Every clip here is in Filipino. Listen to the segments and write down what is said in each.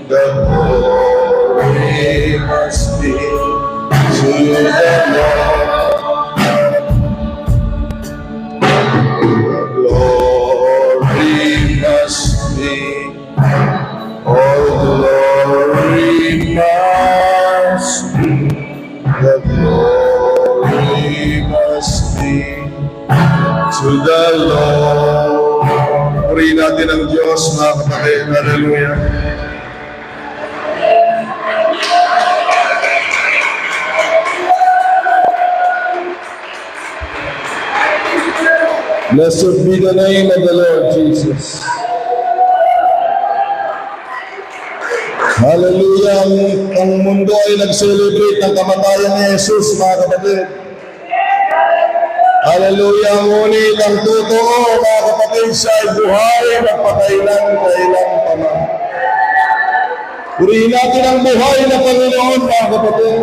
The glory must be to the Lord. The glory must be, all glory must be. The glory must be to the Lord. Purihin natin ang Diyos, mga kapatid. Hallelujah. Blessed be the name of the Lord Jesus. Hallelujah. Ang mundo ay nag-celebrate ng kamatayan ni Jesus, mga kapatid. Hallelujah. Ngunit ang totoo, mga kapatid, siya ay buhay magpakailan-kailan pa man. Purihin natin ang buhay na Panginoon, mga kapatid.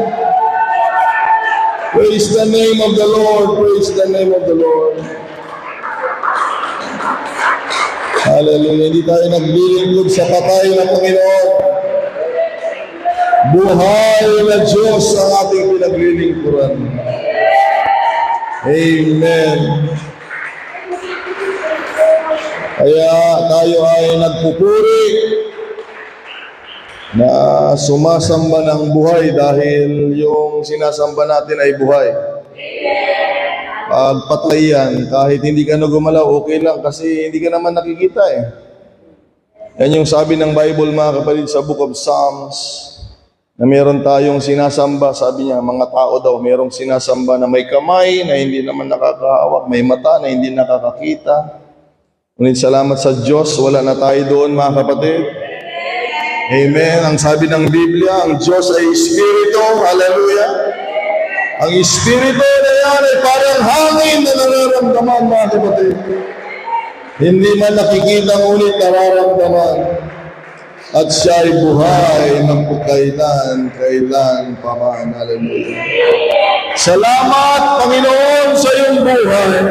Praise the name of the Lord. Praise the name of the Lord. Hallelujah. Hindi tayo naglilingkod sa patay ng Panginoon. Buhay na Diyos ang ating pinaglilingkuran. Amen. Kaya tayo ay nagpupuri na sumasamba ng buhay dahil yung sinasamba natin ay buhay. Pag patay yan, kahit hindi ka na gumalaw, okay lang kasi hindi ka naman nakikita eh. Yan yung sabi ng Bible, mga kapatid, sa Book of Psalms, na meron tayong sinasamba, sabi niya, mga tao daw, merong sinasamba na may kamay, na hindi naman nakakahawak, may mata, na hindi nakakakita. Ngunit salamat sa Diyos, wala na tayo doon, mga kapatid. Amen. Ang sabi ng Biblia, ang Diyos ay Espiritu. Hallelujah. Ang Espiritu na yan ay parang hangin na nararamdaman, mga kapatid. Hindi man nakikita, ngunit nararamdaman. At siya ay buhay ng kailan pa man. Hallelujah. Salamat, Panginoon, sa iyong buhay.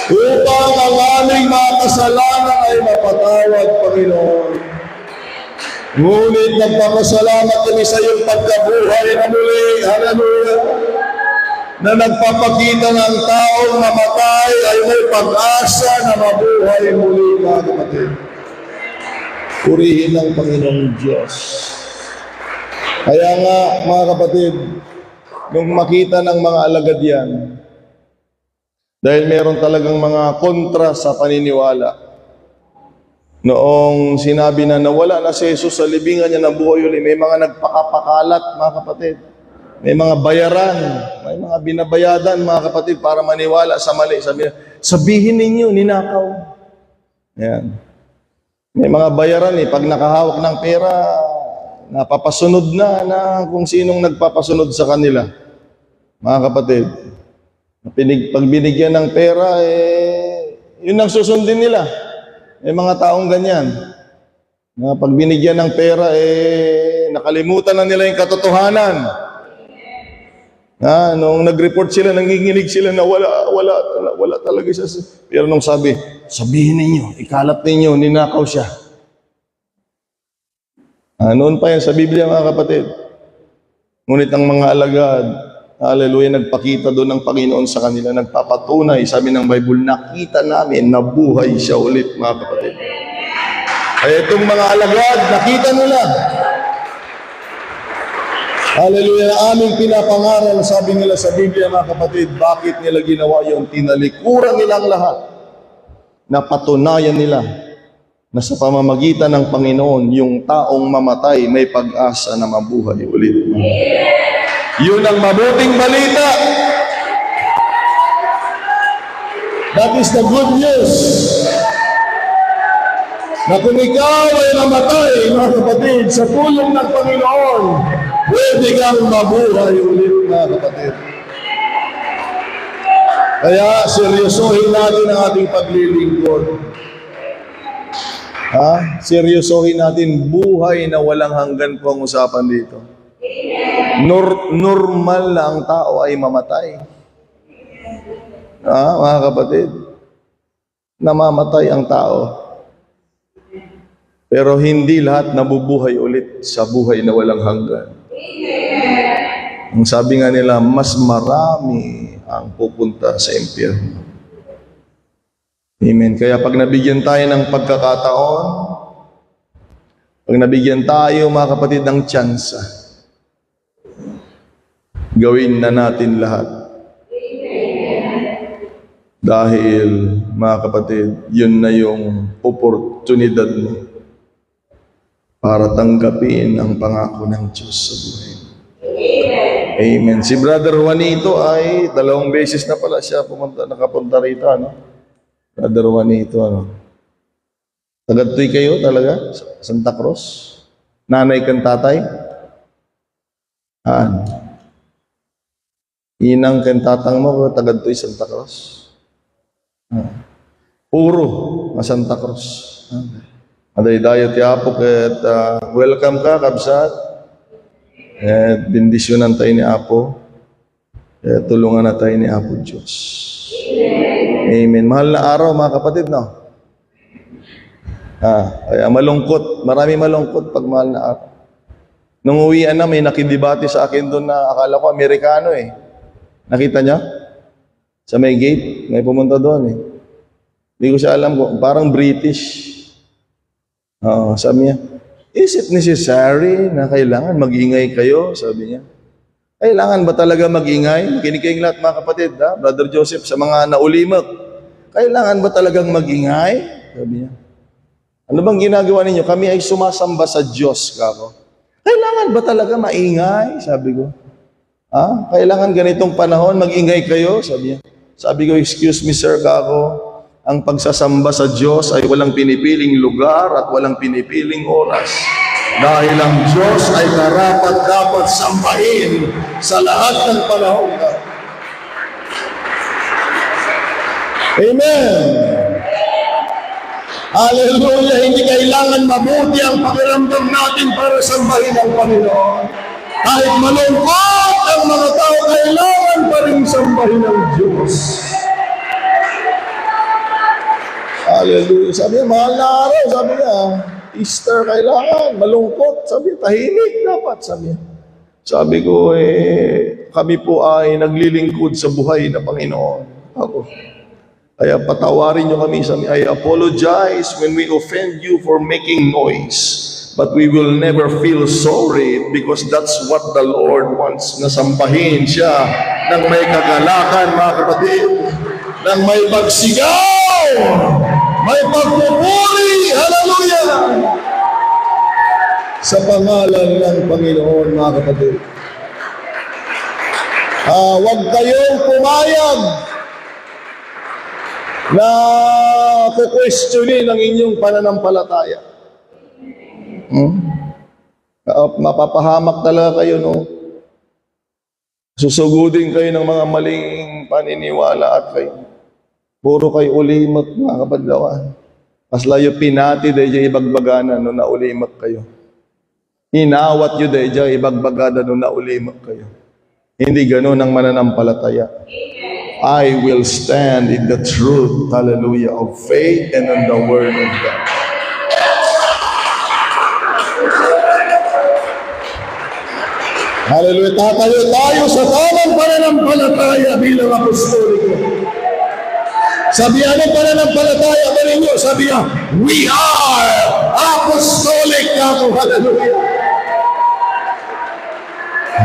Upang ang aming mga kasalanan ay mapatawad, Panginoon. Ngunit nagpapasalamat kami sa iyong pagkabuhay na muli. Hallelujah. Na nagpapakita ng taong mamatay ay may pag-asa na mabuhay muli, mga kapatid. Purihin ang Panginoong Diyos. Kaya nga, mga kapatid, nung makita ng mga alagad yan, dahil meron talagang mga kontra sa paniniwala, noong sinabi na nawala na si Jesus sa libingan niya ng buhay uli, may mga nagpakapakalat, mga kapatid. May mga bayaran, may mga binabayadan, mga kapatid, para maniwala sa mali. Sabihin ninyo, ninakaw. Yan. May mga bayaran pag nakahawak ng pera, napapasunod na kung sinong nagpapasunod sa kanila. Mga kapatid, pag binigyan ng pera, yun ang susundin nila. May mga taong ganyan. Na pag binigyan ng pera, nakalimutan na nila yung katotohanan. Nung nag-report sila, nanginginig sila na wala talaga siya. Pero nung sabihin ninyo, ikalat ninyo, ninakaw siya. Noon pa yan sa Biblia, mga kapatid. Ngunit ang mga alagad, hallelujah, nagpakita doon ng Panginoon sa kanila, nagpapatunay, sabi ng Bible, nakita namin na buhay siya ulit, mga kapatid. Kaya itong mga alagad, nakita nila. Hallelujah, aming pinapangaral, sabi nila sa Biblia, mga kapatid, bakit nila ginawa yun? Tinalikuran nilang lahat. Napatunayan nila na sa pamamagitan ng Panginoon, yung taong mamatay may pag-asa na mabuhay ulit. Yun ang mabuting balita. That is the good news. Na kung ikaw ay namatay, mga kapatid, sa tulong ng Panginoon, pwede kang mabuhay ulit, mga kapatid. Kaya seryosohin natin ang ating paglilingkod. Seryosohin natin, buhay na walang hanggan po ang usapan dito. Normal na ang tao ay mamatay. Mga kapatid, namamatay ang tao. Pero hindi lahat nabubuhay ulit sa buhay na walang hanggan. Ang sabi nga nila, mas marami ang pupunta sa impyerno. Amen. Kaya pag nabigyan tayo ng pagkakataon, pag nabigyan tayo, mga kapatid, ng tsansa, gawin na natin lahat. Dahil, mga kapatid, yun na yung oportunidad mo para tanggapin ang pangako ng Diyos sa buhay. Amen. Si Brother Juanito ay 2 beses na pala siya nakapunta rito, ano? Brother Juanito, ano? Tagadtoy kayo talaga? Santa Cruz? Nanay kang tatay? Inang kang tatang mo, tagadtoy Santa Cruz? Puro, Santa Cruz. Aday-dayo ti Apo, ket welcome ka, kabsat. At bendisyonan tayo ni Apo. Tulungan na tayo ni Apo Diyos. Amen. Mahal na araw, mga kapatid, no? Kaya malungkot. Marami malungkot pag mahal na araw. Nung uwian na, may nakidibati sa akin doon na akala ko Amerikano eh. Nakita niya? Sa may gate, may pumunta doon eh. Hindi ko siya alam kung parang British. Sabi niya, is it necessary na kailangan mag-ingay kayo? Sabi niya. Kailangan ba talaga mag-ingay? Makinig kayong lahat, mga kapatid, ha? Brother Joseph, sa mga naulimak. Kailangan ba talagang mag-ingay? Sabi niya. Ano bang ginagawa ninyo? Kami ay sumasamba sa Diyos, kako. Kailangan ba talaga maingay? Sabi ko. Kailangan ganitong panahon, mag-ingay kayo? Sabi niya. Sabi ko, excuse me, sir, kako. Ang pagsasamba sa Diyos ay walang pinipiling lugar at walang pinipiling oras. Dahil ang Diyos ay karapat-dapat sambahin sa lahat ng panahon. Amen! Hallelujah! Hindi kailangan mabuti ang pakiramdam natin para sambahin ang Panginoon. Kahit malungkot ang mga tao, kailangan pa rin sambahin ang Diyos. Hallelujah. Sabi niya, mahal na araw. Sabi niya, Easter kailangan. Malungkot. Sabi niya, tahimik dapat. Sabi niya. Sabi ko, kami po ay naglilingkod sa buhay na Panginoon. Ako. Kaya patawarin niyo kami. Sabi, I apologize when we offend you for making noise. But we will never feel sorry because that's what the Lord wants. Nasambahin siya ng may kagalakan, mga kapatid. Ng may pagsigaw. May pagpupuri. Hallelujah! Sa pangalan ng Panginoon, mga kapatid. Huwag kayong pumayag na kukwestiyonin ang inyong pananampalataya. Mapapahamak talaga kayo, no? Susugudin kayo ng mga maling paniniwala at kayo. Puro kayo ulimak, mga kapatlawan. Mas layo pinati dahil dyan ibagbagana no na ulimak kayo. Inawat yun dahil dyan ibagbagana no na ulimak kayo. Hindi ganun ang mananampalataya. I will stand in the truth, hallelujah, of faith and on the word of God. Hallelujah. Tatayo tayo sa tamang pananampalataya bilang apostoliko. Sabihan ng pananampalataya ba ninyo? Sabihan, we are apostolic ako. Hallelujah.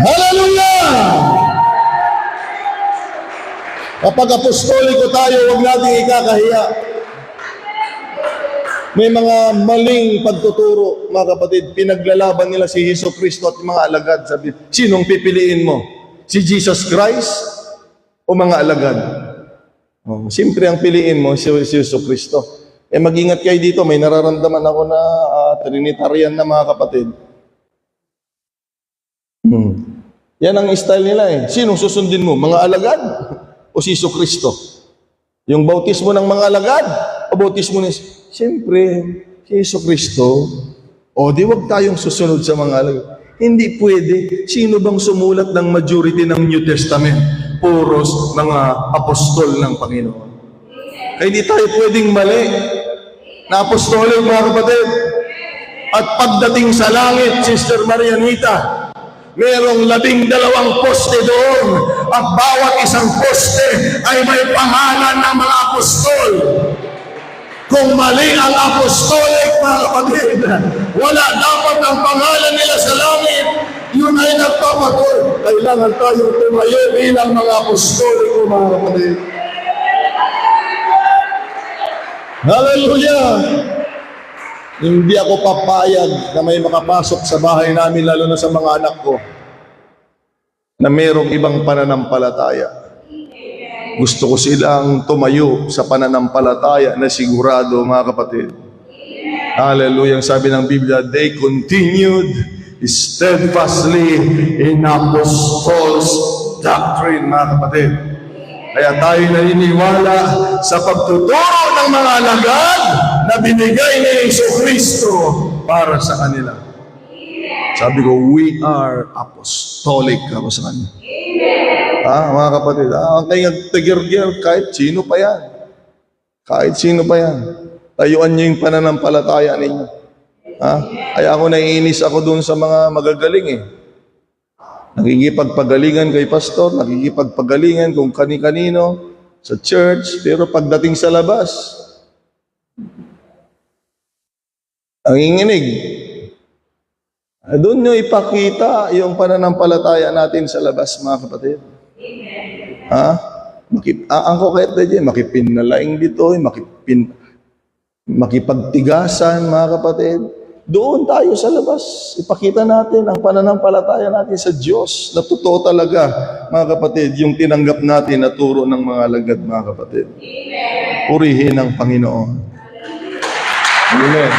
Hallelujah. Kapag apostoliko tayo, huwag natin ikakahiya. May mga maling pagtuturo, mga kapatid, pinaglalaban nila si Jesucristo at mga alagad. Sabi, sinong pipiliin mo? Si Jesus Christ o mga alagad? Siyempre ang piliin mo si Jesucristo. Mag-ingat kayo dito, may nararamdaman ako na Trinitarian na mga kapatid. Yan ang style nila eh. Sinong susundin mo? Mga alagad o si Jesucristo? Yung bautismo ng mga alagad o bautismo ni... Siyempre, si Jesucristo, di wag tayong susunod sa mga alagad. Hindi pwede. Sino bang sumulat ng majority ng New Testament? Puros mga apostol ng Panginoon. Kaya hindi tayo pwedeng mali na apostol, mga kapatid. At pagdating sa langit, Sister Marianita, merong 12 poste doon. At bawat isang poste ay may pangalan ng mga apostol. Kung mali ang apostolic, mga kapatid, wala dapat ang pangalan nila sa langit. Yun ay nagpapatol. Kailangan tayong tumayo bilang mga apostolik, mga kapatid. Hallelujah! Hindi ako papayag na may makapasok sa bahay namin, lalo na sa mga anak ko, na mayroong ibang pananampalataya. Gusto ko silang tumayo sa pananampalataya na sigurado, mga kapatid. Hallelujah. Sabi ng Biblia, they continued steadfastly in apostles' doctrine, mga kapatid. Kaya tayo naniniwala sa pagtuturo ng mga alagad na binigay ni Jesucristo para sa kanila. Sabi ko, we are apostolic ako sa kanila. Mga kapatid, kaya nagtagir-gir, kahit sino pa yan. Kahit sino pa yan. Tayuan niyo yung pananampalataya ninyo. Kaya ako naiinis ako doon sa mga magagaling eh. Nakikipagpagalingan kay pastor, nakikipagpagalingan kung kani-kanino sa church, pero pagdating sa labas, ang inginig. Doon nyo ipakita yung pananampalataya natin sa labas, mga kapatid. Ang kokete dyan, makipinalaing dito, makipagtigasan, mga kapatid. Doon tayo sa labas. Ipakita natin ang pananampalataya natin sa Diyos na totoo talaga, mga kapatid, yung tinanggap natin na turo ng mga alagad, mga kapatid. Purihin ang Panginoon. Amen.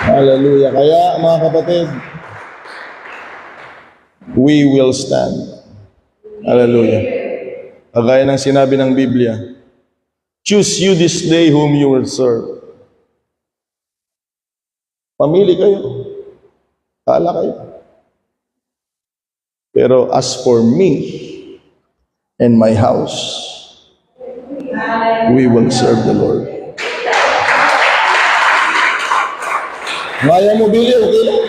Hallelujah. Kaya, mga kapatid, we will stand. Hallelujah. Kagaya ng sinabi ng Biblia, choose you this day whom you will serve. Pamili kayo. Kala kayo. Pero as for me and my house, we will serve the Lord. Maya mo, Billy, okay lang?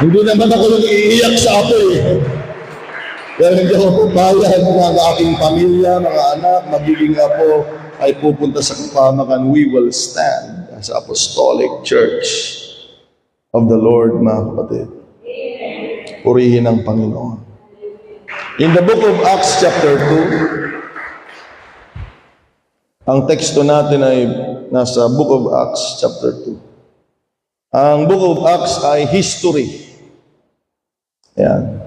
Hindi naman ako yung iiyak sa apo eh. Dahil hindi ako papayag ng aking pamilya, mga anak, magiging apo ay pupunta sa kapamakan. We will stand as apostolic church of the Lord, mga kapatid. Purihin ang Panginoon. In the book of Acts chapter 2, ang teksto natin ay nasa book of Acts chapter 2. Ang book of Acts ay history. Yan.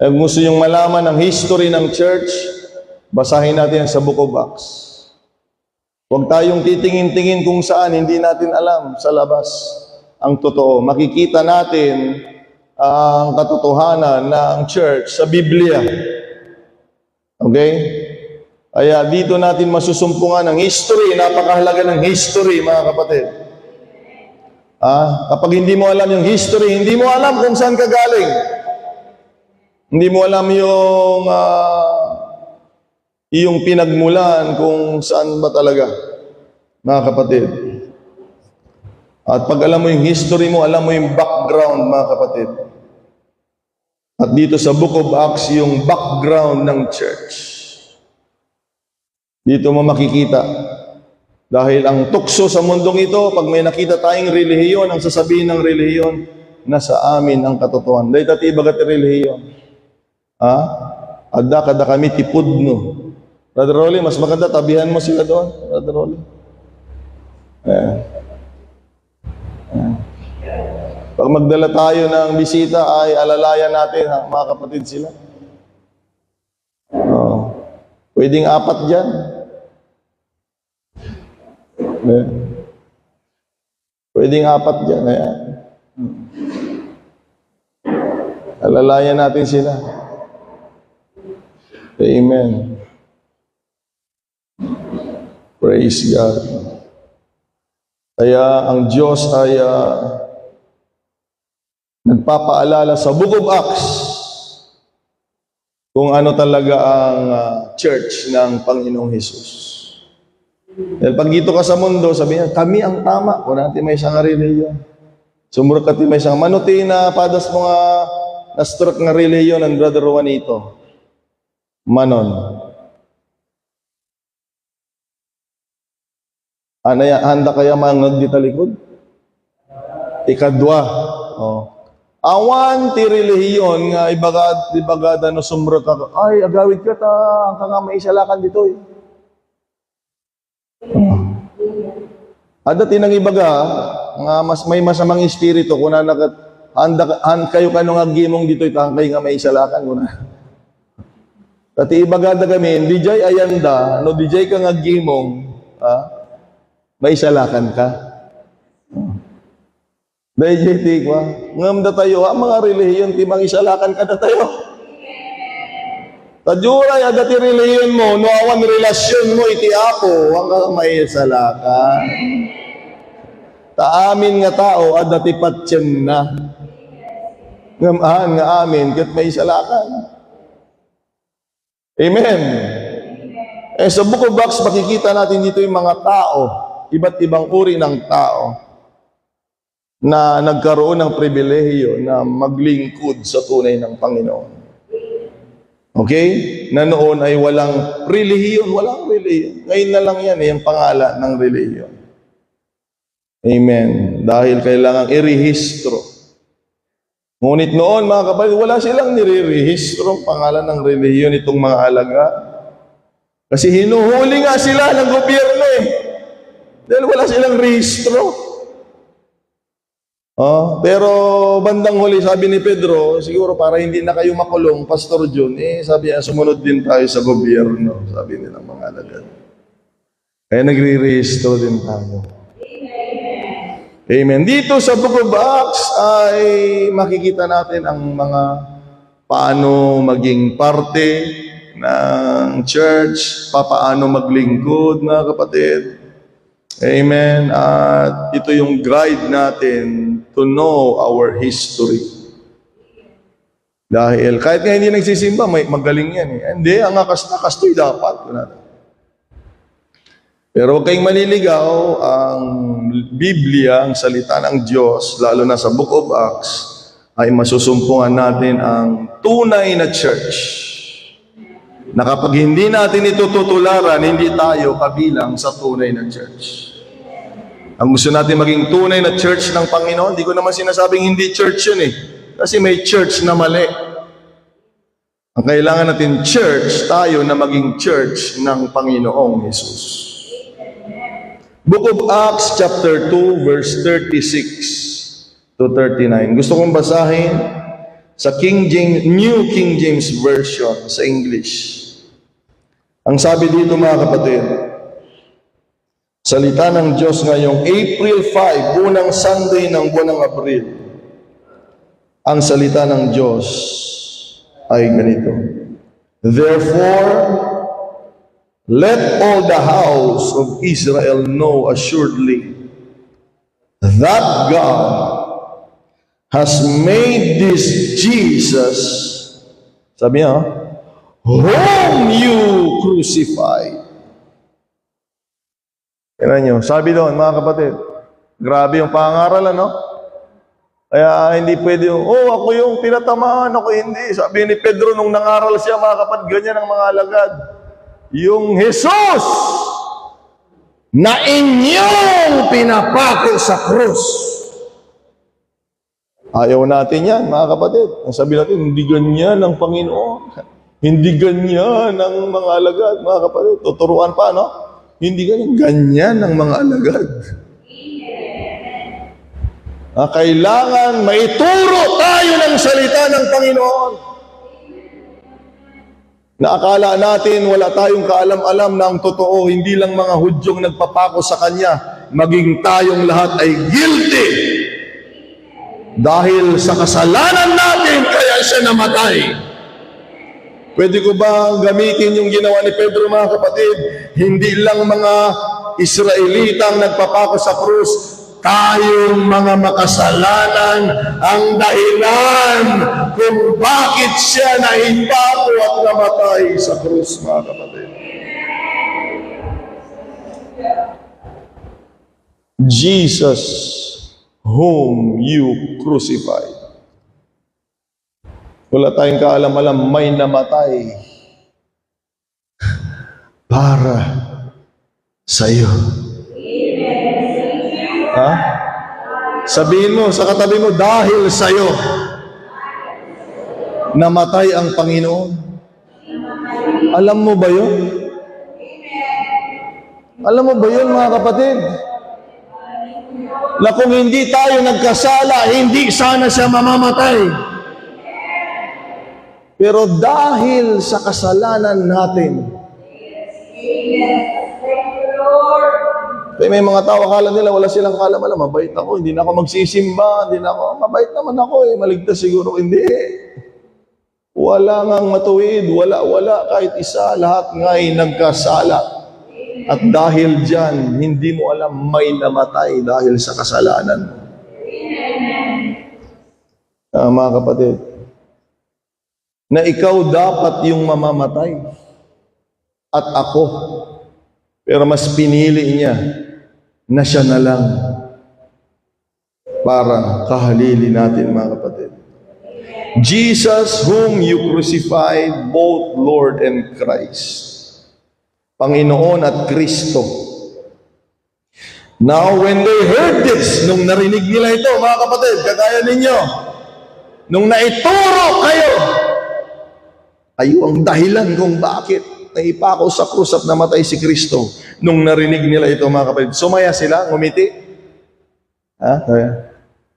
Kung gusto yung malaman ang history ng church, basahin natin sa book of Acts. Huwag tayong titingin-tingin kung saan, hindi natin alam sa labas ang totoo. Makikita natin ang katotohanan ng church sa Biblia. Okay? Kaya dito natin masusumpungan ang history. Napakahalaga ng history, mga kapatid. Kapag hindi mo alam yung history, hindi mo alam kung saan ka galing. Hindi mo alam yung pinagmulan kung saan ba talaga, mga kapatid. At pag alam mo yung history mo, alam mo yung background, mga kapatid. At dito sa Book of Acts, yung background ng church. Dito mo makikita. Dahil ang tukso sa mundong ito, pag may nakita tayong relihiyon, ang sasabihin ng relihiyon, nasa amin ang katotohanan. Dahil tati bagat relihiyon. Adda kada kami tipud no. Brother Rolly, mas maganda tabihan mo sila doon, Brother Rolly. Pag magdala tayo ng bisita ay alalayan natin, mga kapatid sila. Pwedeng 4 dyan. Pwedeng 4 dyan. Alalayan natin sila. Amen. Praise God. Kaya ang Diyos ay nagpapaalala sa Book of Acts kung ano talaga ang church ng Panginoong Hesus. Dahil pag dito ka sa mundo, sabi niya, kami ang tama. Kung natin may isang reliyon. Sumurot ka may isang manuti na padas mga na-struck nga reliyon ng Brother Juanito. Manon. Handa kaya mangag di talikod? Ikadwa. Oh. Awan ti relihiyon nga ibagada no sumrot ka. Ay, agawid ka ta. Ang ka nga may isalakan dito eh. Ada tinang ibaga nga mas may masamang espiritu kuna nakat kayo kanong agimong dito itang kay nga may isalakan kuna. Tati ibagada kami di jay ayanda no di jay ka nga agimong may isalakan ka. Dahil jay kwa ngam da tayo mga relihiyon ti mang isalakan ka da tayo. Tajuray ada ti relihiyon mo no awan relasyon mo iti Apo ang may isalakan. Taamin nga tao ada ti patyen na. Ngamahan nga amin ket may isalakan. Amen. Sa Book of Acts makikita natin dito yung mga tao, iba't ibang uri ng tao na nagkaroon ng pribilehiyo na maglingkod sa tunay ng Panginoon. Okay? Na noon ay walang relihiyon. Ngayon na lang yan, yung pangalan ng relihiyon. Amen. Dahil kailangang irehistro. Ngunit noon, mga kapatid, wala silang nirerehistro ang pangalan ng relihiyon itong mga alagad. Kasi hinuhuli nga sila ng gobyerno eh. Dahil wala silang rehistro. Pero bandang huli, sabi ni Pedro, siguro para hindi na kayo makulong, Pastor John, sabi niya, sumunod din tayo sa gobyerno, sabi nila mga alagad. Kaya nagre-rehistro din tayo. Amen. Dito sa Book of Acts ay makikita natin ang mga paano maging parte ng church, paano maglingkod, mga kapatid. Amen. At ito yung guide natin to know our history. Dahil kahit nga hindi nagsisimba, magaling yan eh. Hindi, ang nakastoy dapat. Pero huwag kayong maliligaw, ang Biblia, ang salita ng Diyos, lalo na sa Book of Acts, ay masusumpungan natin ang tunay na church. Na kapag hindi natin ito tutularan, hindi tayo kabilang sa tunay na church. Ang gusto natin maging tunay na church ng Panginoon, hindi ko naman sinasabing hindi church yun eh. Kasi may church na mali. Ang kailangan natin church, tayo na maging church ng Panginoong Jesus. Book of Acts chapter 2 verse 36 to 39. Gusto kong basahin sa New King James Version sa English. Ang sabi dito mga kapatid, salita ng Diyos ngayong April 5, unang Sunday ng buwan ng Abril. Ang salita ng Diyos ay ganito. Therefore, let all the house of Israel know assuredly that God has made this Jesus, sabi niya, whom you crucified. Tignan nyo, sabi doon, mga kapatid, grabe yung pangaralan, no? Kaya hindi pwede yung, ako yung pinatamaan, ako hindi. Sabi ni Pedro nung nangaral siya, mga kapatid, ganyan ang mga alagad. Yung Jesus na inyong pinapako sa krus. Ayaw natin yan, mga kapatid. Ang sabi natin, hindi ganyan ang Panginoon. Hindi ganyan ang mga alagad, mga kapatid. Tuturuan pa, no? Hindi ganyan ang mga alagad. Kailangan maituro tayo ng salita ng Panginoon. Naakala natin wala tayong kaalam-alam na ang totoo, hindi lang mga Hudyong nagpapako sa Kanya, maging tayong lahat ay guilty. Dahil sa kasalanan natin, kaya siya namatay. Pwede ko ba gamitin yung ginawa ni Pedro, mga kapatid? Hindi lang mga Israelitang nagpapako sa krus, tayong mga makasalanan ang dahilan kung bakit siya nahimpako at namatay sa krus, mga kapatid. Jesus, whom you crucified. Wala tayong kaalam-alam, may namatay para sa iyo. Ha? Sabihin mo sa katabi mo, dahil sa iyo namatay ang Panginoon. Alam mo ba yun? Alam mo ba yun, mga kapatid? Na kung hindi tayo nagkasala, hindi sana siya mamamatay. Pero dahil sa kasalanan natin, kaya may mga tao, akala nila wala silang kaalam-alam, mabait ako, hindi na ako magsisimba, hindi na ako, mabait naman ako maligtas siguro, hindi. Wala ngang matuwid, wala kahit isa, lahat nga'y nagkasala. At dahil dyan, hindi mo alam may namatay dahil sa kasalanan mo. Mga kapatid, na ikaw dapat yung mamamatay at ako, pero mas pinili niya na siya na lang para kahalili natin, mga kapatid. Jesus, whom you crucified, both Lord and Christ. Panginoon at Kristo. Now, when they heard this, nung narinig nila ito, mga kapatid, kagaya ninyo, nung naituro kayo, kayo ang dahilan kung bakit naipako sa krus at namatay si Kristo. Nung narinig nila ito, mga kapatid, sumaya sila, ngumiti. Ha?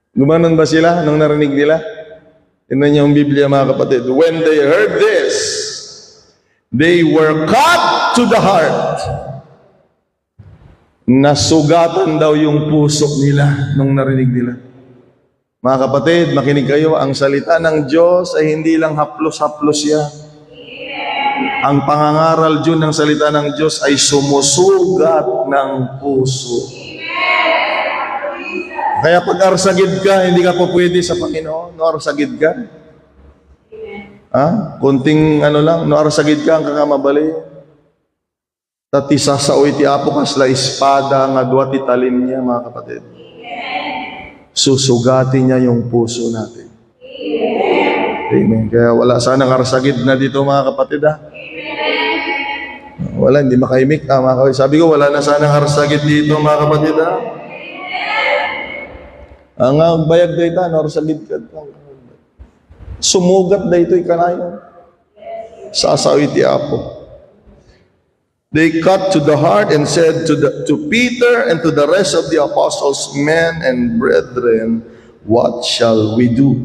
Gumanon ba sila nung narinig nila? Tingnan niyo ang Biblia, mga kapatid. When they heard this, they were cut to the heart. Nasugatan daw yung puso nila nung narinig nila. Mga kapatid, makinig kayo, ang salita ng Diyos ay hindi lang haplos-haplos yan. Ang pangangaral dyan ng salita ng Diyos ay sumusugat ng puso. Kaya pag arsagid ka, hindi ka po pwede sa Panginoon. No, arsagid ka. Ha? Kunting lang, no arsagid ka, ang kakamabali. Tati sasaoy ti apo kasla espada nga duwa ti talin niya, mga kapatid. Susugatin niya yung puso natin. Amen. Kaya wala sanang arsagid na dito, mga kapatid, ha? Wala, hindi makaimik, mga kapatid. Sabi ko, wala na sanang arsagid dito, mga kapatid, ha? Ang bayag dito, no arsagid ka. Sumugat na ito'y kanayon. Sasaoy ti apo. They cut to the heart and said to Peter and to the rest of the apostles, men and brethren, what shall we do?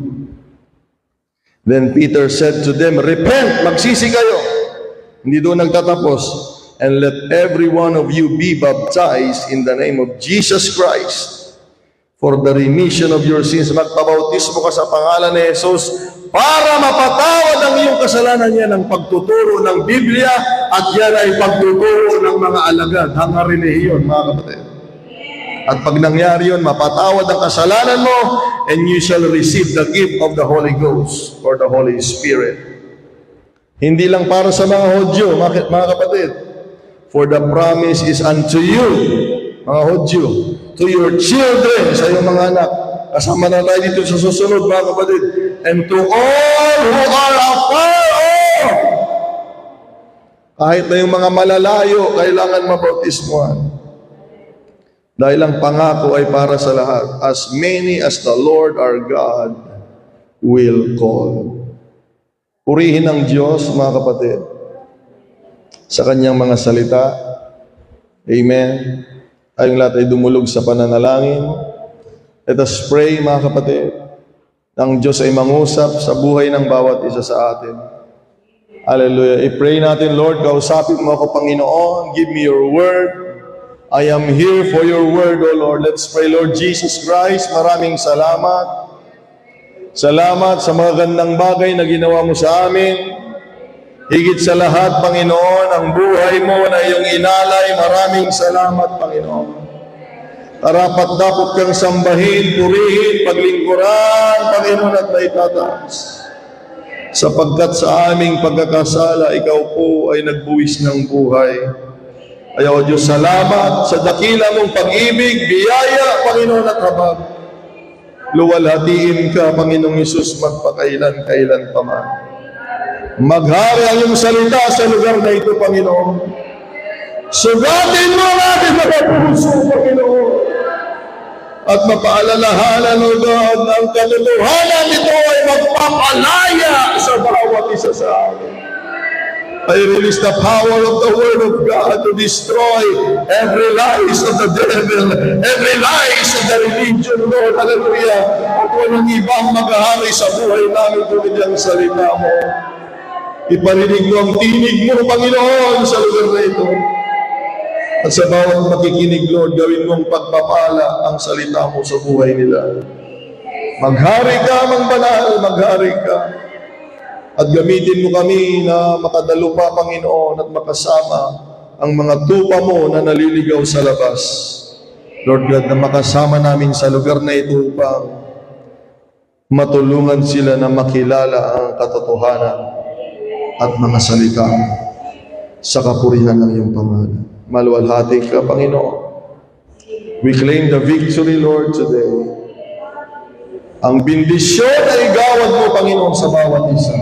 Then Peter said to them, repent, magsisi kayo. Hindi doon nagtatapos. And let every one of you be baptized in the name of Jesus Christ for the remission of your sins. Magpabautismo ka sa pangalan ni Jesus para mapatawad ang iyong kasalanan. Yan ang pagtuturo ng Biblia at yan ay pagtuturo ng mga alagad, mga relihiyon, mga kapatid. At pag nangyari yun, mapatawad ang kasalanan mo and you shall receive the gift of the Holy Ghost or the Holy Spirit. Hindi lang para sa mga Hodyo, mga kapatid. For the promise is unto you, mga Hodyo, to your children, sa iyong mga anak. Kasama na tayo dito sa susunod, mga kapatid. And to all who are afar off. Kahit na yung mga malalayo, kailangan mabautismuhan. Dahil ang pangako ay para sa lahat. As many as the Lord our God will call. Purihin ang Diyos, mga kapatid, sa kanyang mga salita. Amen. Tayong lahat ay dumulog sa pananalangin. Let us pray, mga kapatid. Ang Diyos ay mangusap sa buhay ng bawat isa sa atin. Hallelujah. I-pray natin, Lord, kausapin mo ako, Panginoon. Give me your word. I am here for your word, O Lord. Let's pray, Lord Jesus Christ. Maraming salamat. Salamat sa mga gandang bagay na ginawa mo sa amin. Higit sa lahat, Panginoon, ang buhay mo na iyong inalay. Maraming salamat, Panginoon. Karapat-dapat kang sambahin, purihin, paglingkuran, Panginoon, at maitataas. Sapagkat sa aming pagkakasala, ikaw po ay nagbuwis ng buhay. Ayaw Diyos, salamat sa dakila mong pag-ibig, biyaya, Panginoon, at habag. Luwalhatiin ka, Panginoong Isus, magpakailan-kailan pa man. Maghari ang iyong salita sa lugar na ito, Panginoon. Sugatin mo natin mga puso, Panginoon. At mapaalalahanan, O God, na ang kaluluhanan nito ay magpapalaya sa bawat isa sa amin. I release the power of the Word of God to destroy every lies of the devil, every lies of the religion, Lord. Hallelujah. At walang ibang maghahari sa buhay namin kundi ang salita mo. Iparinig mo ang tinig mo, Panginoon, sa lugar na ito. At sa bawat makikinig, Lord, gawin mong pagpapala ang salita mo sa buhay nila. Maghari ka, Mang Banal, maghari ka. At gamitin mo kami na makadalo pa, Panginoon, at makasama ang mga tupa mo na naliligaw sa labas. Lord God, na makasama namin sa lugar na ito upang matulungan sila na makilala ang katotohanan at mga salita sa kapurihan ng iyong pangalan. Maluwalhati ka, Panginoon. We claim the victory, Lord, today. Ang bendisyon ay gawad mo, Panginoon, sa bawat isa.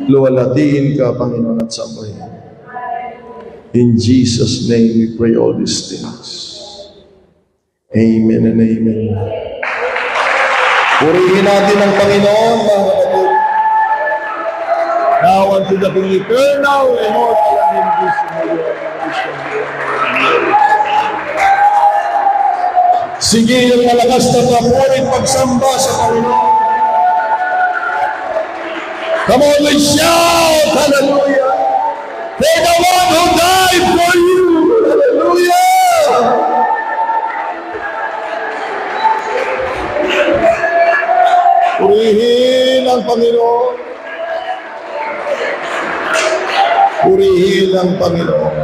Luwalhatiin ka, Panginoon, at sambahin. In Jesus' name we pray all these things. Amen and amen. Purihin natin ang Panginoon, mga kapatid. Now unto the eternal and immortal and invisible. Sige yung malakas na papurin pagsamba sa Panginoon. Come on, let's shout! Hallelujah! For the one who died for you! Hallelujah! Purihin ang Panginoon. Purihin ang Panginoon.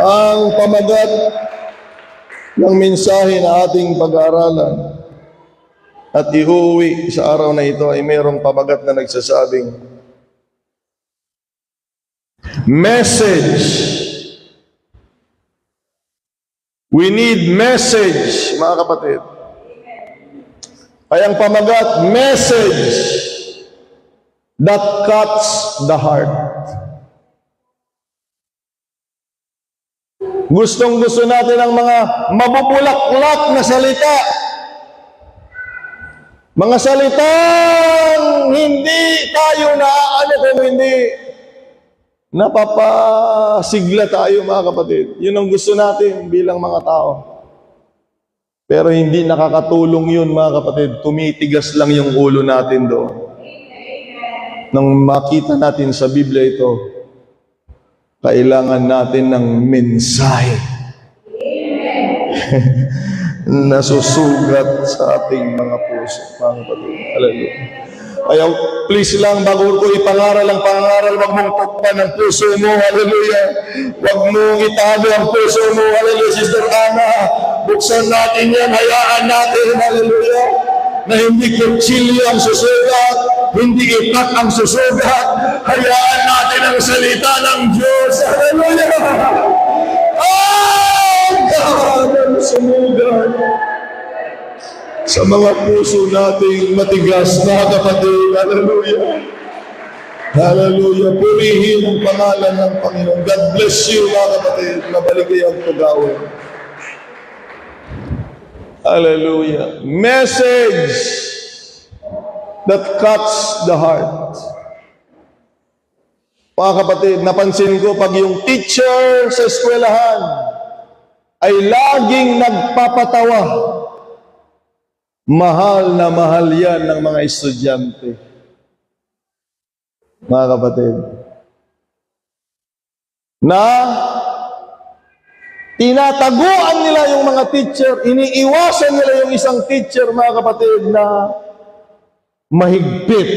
Ang pamagat ng mensahe na ating pag-aaralan at iuwi sa araw na ito ay mayroong pamagat na nagsasabing, message. We need message, mga kapatid. Ay ang pamagat, message that cuts the heart. Gustong-gusto natin ang mga mabubulaklak na salita. Mga salitang hindi tayo kung hindi napapasigla tayo, mga kapatid. Yun ang gusto natin bilang mga tao. Pero hindi nakakatulong yun, mga kapatid. Tumitigas lang yung ulo natin doon. Nang makita natin sa Biblia ito, kailangan natin ng mensahe. Nasusugat sa ating mga puso, mga kapatid. Hallelujah. Kaya please lang, bago ko ipangaral ang pangaral, wag mong tukpan ang puso mo. Hallelujah. Wag mong itago ang puso mo. Hallelujah. Sister Ana, buksan natin yan, hayaan natin. Hallelujah. Na hindi kutsilyo ang susugat, hindi itak ang susugat. Hayaan natin ang salita ng Diyos. Hallelujah. God ang sumugat sa mga puso nating matigas, mga kapatid. Hallelujah. Hallelujah. Purihin ang pangalan ng Panginoon. God bless you, mga kapatid. Mabalik kayong tugawin. Hallelujah. Message that cuts the heart. Mga kapatid, napansin ko pag yung teacher sa eskwelahan ay laging nagpapatawa, mahal na mahal yan ng mga estudyante. Mga kapatid, na tinataguan nila yung mga teacher, iniiwasan nila yung isang teacher, mga kapatid, na mahigpit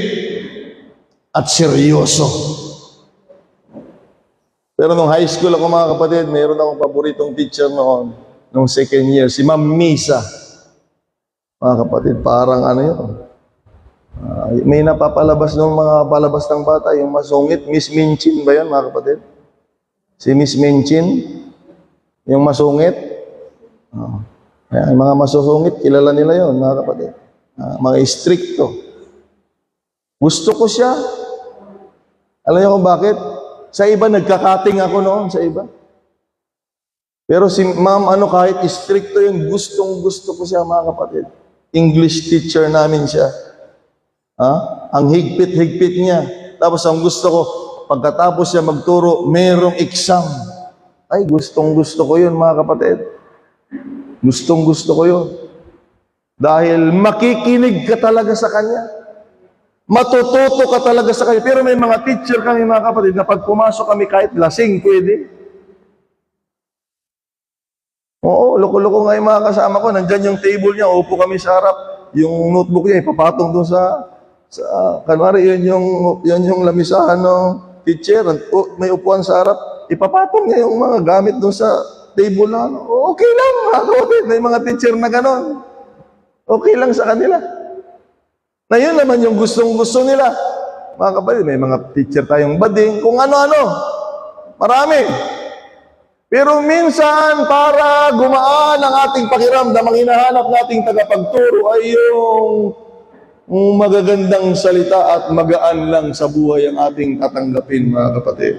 at seryoso. Pero nung high school ako mga kapatid, mayroon akong paboritong teacher noon, nung second year, si Ma'am Misa. Mga kapatid, parang ano yun. May napapalabas ng mga palabas ng bata, yung masungit, Miss Minchin ba yan mga kapatid? Si Miss Minchin, yung masungit. Ayan, mga masusungit, kilala nila yon mga kapatid. Mga stricto. Gusto ko siya. Alam niyo kung bakit? Sa iba, nagkakating ako noon sa iba. Pero si ma'am, kahit stricto yung gustong-gusto ko siya, mga kapatid. English teacher namin siya. Ang higpit-higpit niya. Tapos ang gusto ko, pagkatapos siya magturo, merong exam. Ay, gustong-gusto ko yun, mga kapatid. Gustong-gusto ko yun. Dahil makikinig ka talaga sa kanya. Matututo ka talaga sa kanya. Pero may mga teacher kami, mga kapatid, na pag pumasok kami kahit lasing, pwede. Oo, loko-loko nga yung mga kasama ko. Nandyan yung table niya, upo kami sa harap. Yung notebook niya, ipapatong doon sa kanwari, yun yung lamisahan ng teacher. May upuan sa harap. Ipapatong niya yung mga gamit doon sa table na ano. Okay lang, mga kapatid. May mga teacher na ganon. Okay lang sa kanila. Na yun naman yung gustong-gusto nila. Mga kapatid, may mga teacher tayong bading, kung ano-ano. Marami. Pero minsan, para gumaan ang ating pakiramdam, ang hinahanap nating tagapagturo ay yung magagandang salita at magaan lang sa buhay ang ating tatanggapin, mga kapatid.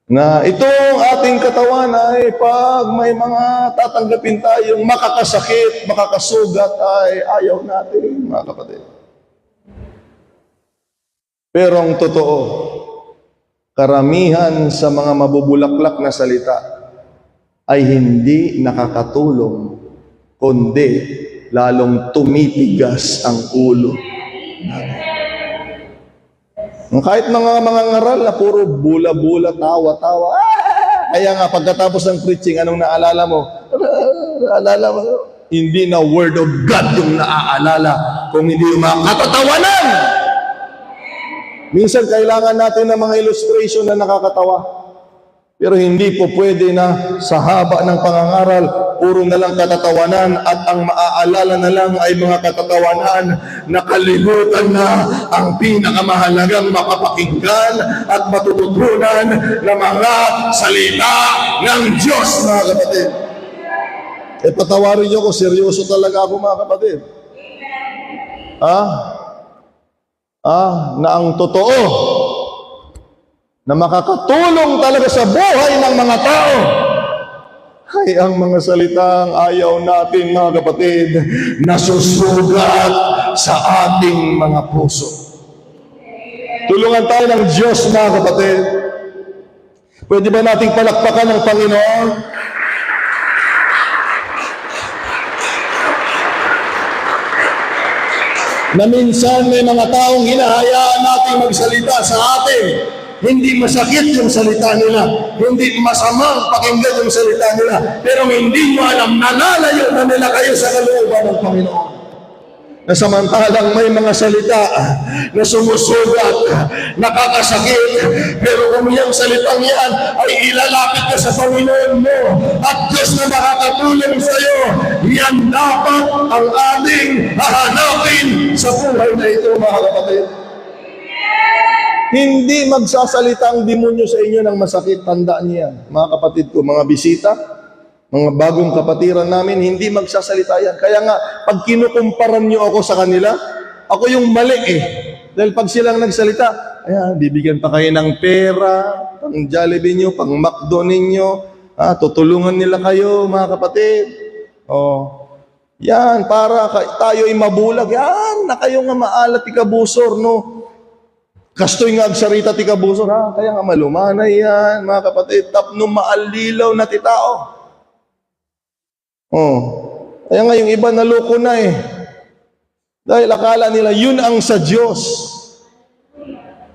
Na itong ating katawan ay pag may mga tatanggapin tayong makakasakit, makakasugat, ay ayaw natin, mga kapatid. Pero ang totoo, karamihan sa mga mabubulaklak na salita ay hindi nakakatulong, kundi lalong tumitigas ang ulo natin. Kahit mga ngaral na puro bula-bula, tawa-tawa. Kaya nga, pagkatapos ng preaching, anong naalala mo? Naalala mo? Hindi na word of God yung naaalala, kung hindi yung mga katatawanan. Minsan, kailangan natin ng mga illustration na nakakatawa. Pero hindi po pwede na sa haba ng pangangaral, puro na lang katatawanan at ang maaalala na lang ay mga katatawanan, nakalimutan na ang pinakamahalagang mapapakinggan at matututunan na mga salita ng Diyos, mga kapatid. Patawarin niyo ko, seryoso talaga ako, mga kapatid. Na ang totoo, na makakatulong talaga sa buhay ng mga tao ay ang mga salitang ayaw natin, mga kapatid, nasusugat sa ating mga puso. Tulungan tayo ng Diyos, mga kapatid. Pwede ba nating palakpakan ng Panginoon? Na minsan may mga taong hinahayaan nating magsalita sa atin. Hindi masakit yung salita nila. Hindi masamang pakinggan yung salita nila. Pero hindi mo alam, nalalayo na nila kayo sa kalooban ng Panginoon. Na samantalang may mga salita na sumusugat, nakakasakit, pero kung yung salitang yan ay ilalapit ka sa Panginoon mo at Diyos na makakatulong sa iyo, yan dapat ang ating hahanapin sa buhay na ito, mga kapatid. Hindi magsasalita ang demonyo sa inyo ng masakit. Tandaan niya, mga kapatid ko, mga bisita, mga bagong kapatiran namin, hindi magsasalita yan. Kaya nga, pag kinukumparan niyo ako sa kanila, ako yung mali eh. Dahil pag silang nagsalita, ayan, bibigyan pa kayo ng pera, pang Jollibee niyo, pang McDo ninyo, tutulungan nila kayo, mga kapatid. Yan, para tayo ay mabulag. Yan, na kayo nga maalat ikabusor, no? Kastoy nga agsarita ti kabusor, kaya nga malumanay yan, mga kapatid, tapno maalilaw na ti tao. Kaya nga yung iba naloko na eh. Dahil akala nila, yun ang sa Diyos.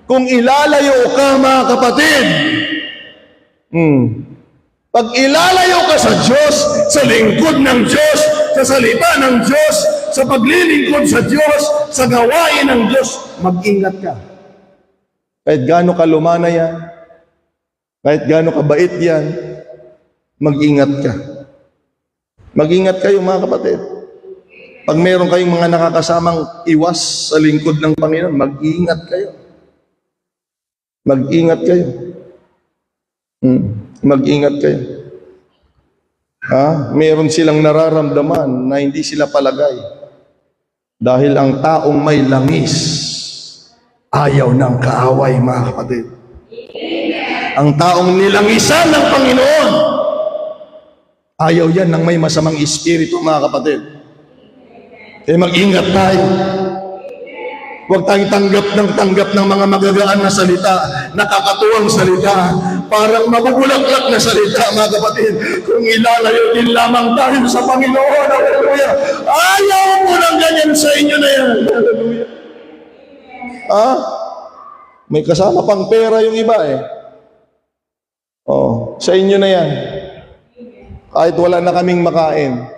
Kung ilalayo ka, mga kapatid, pag ilalayo ka sa Diyos, sa lingkod ng Diyos, sa salita ng Diyos, sa paglilingkod sa Diyos, sa gawain ng Diyos, mag-ingat ka. Kahit gaano kalumana yan, kahit gaano kabait yan, mag-ingat ka. Mag-ingat kayo mga kapatid. Pag meron kayong mga nakakasamang iwas sa lingkod ng Panginoon, mag-ingat kayo. Mag-ingat kayo. Mag-ingat kayo. Meron silang nararamdaman na hindi sila palagay. Dahil ang taong may langis, ayaw ng kaaway, mga kapatid. Ang taong nilangisan ng Panginoon, ayaw yan ng may masamang espiritu, mga kapatid. Kaya mag-ingat tayo. Huwag tayong tanggap ng mga magagaan na salita, nakakatuwang salita, parang mabubulaklak na salita, mga kapatid. Kung ilalayo din lamang tayo sa Panginoon, hallelujah. Ayaw mo ng ganyan sa inyo na yan, hallelujah. May kasama pang pera yung iba eh. Sa inyo na yan. Kahit wala na kaming makain.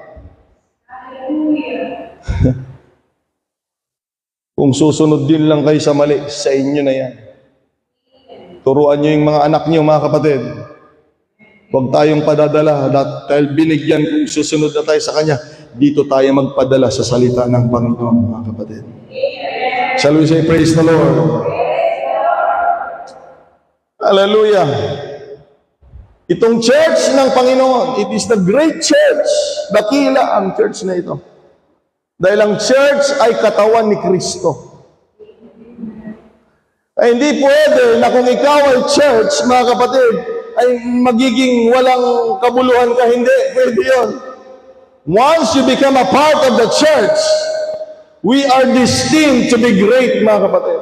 Kung susunod din lang kayo sa mali, sa inyo na yan. Turuan nyo yung mga anak nyo, mga kapatid. Huwag tayong padadala dahil binigyan kung susunod na tayo sa Kanya. Dito tayo magpadala sa salita ng Panginoon, mga kapatid. Shall we say praise the Lord? Hallelujah. Itong church ng Panginoon, it is the great church. Dakila ang church na ito. Dahil ang church ay katawan ni Kristo. Ay hindi pwede na kung ikaw ay church, mga kapatid, ay magiging walang kabuluhan ka. Hindi, pwede yun. Once you become a part of the church, we are destined to be great, mga kapatid.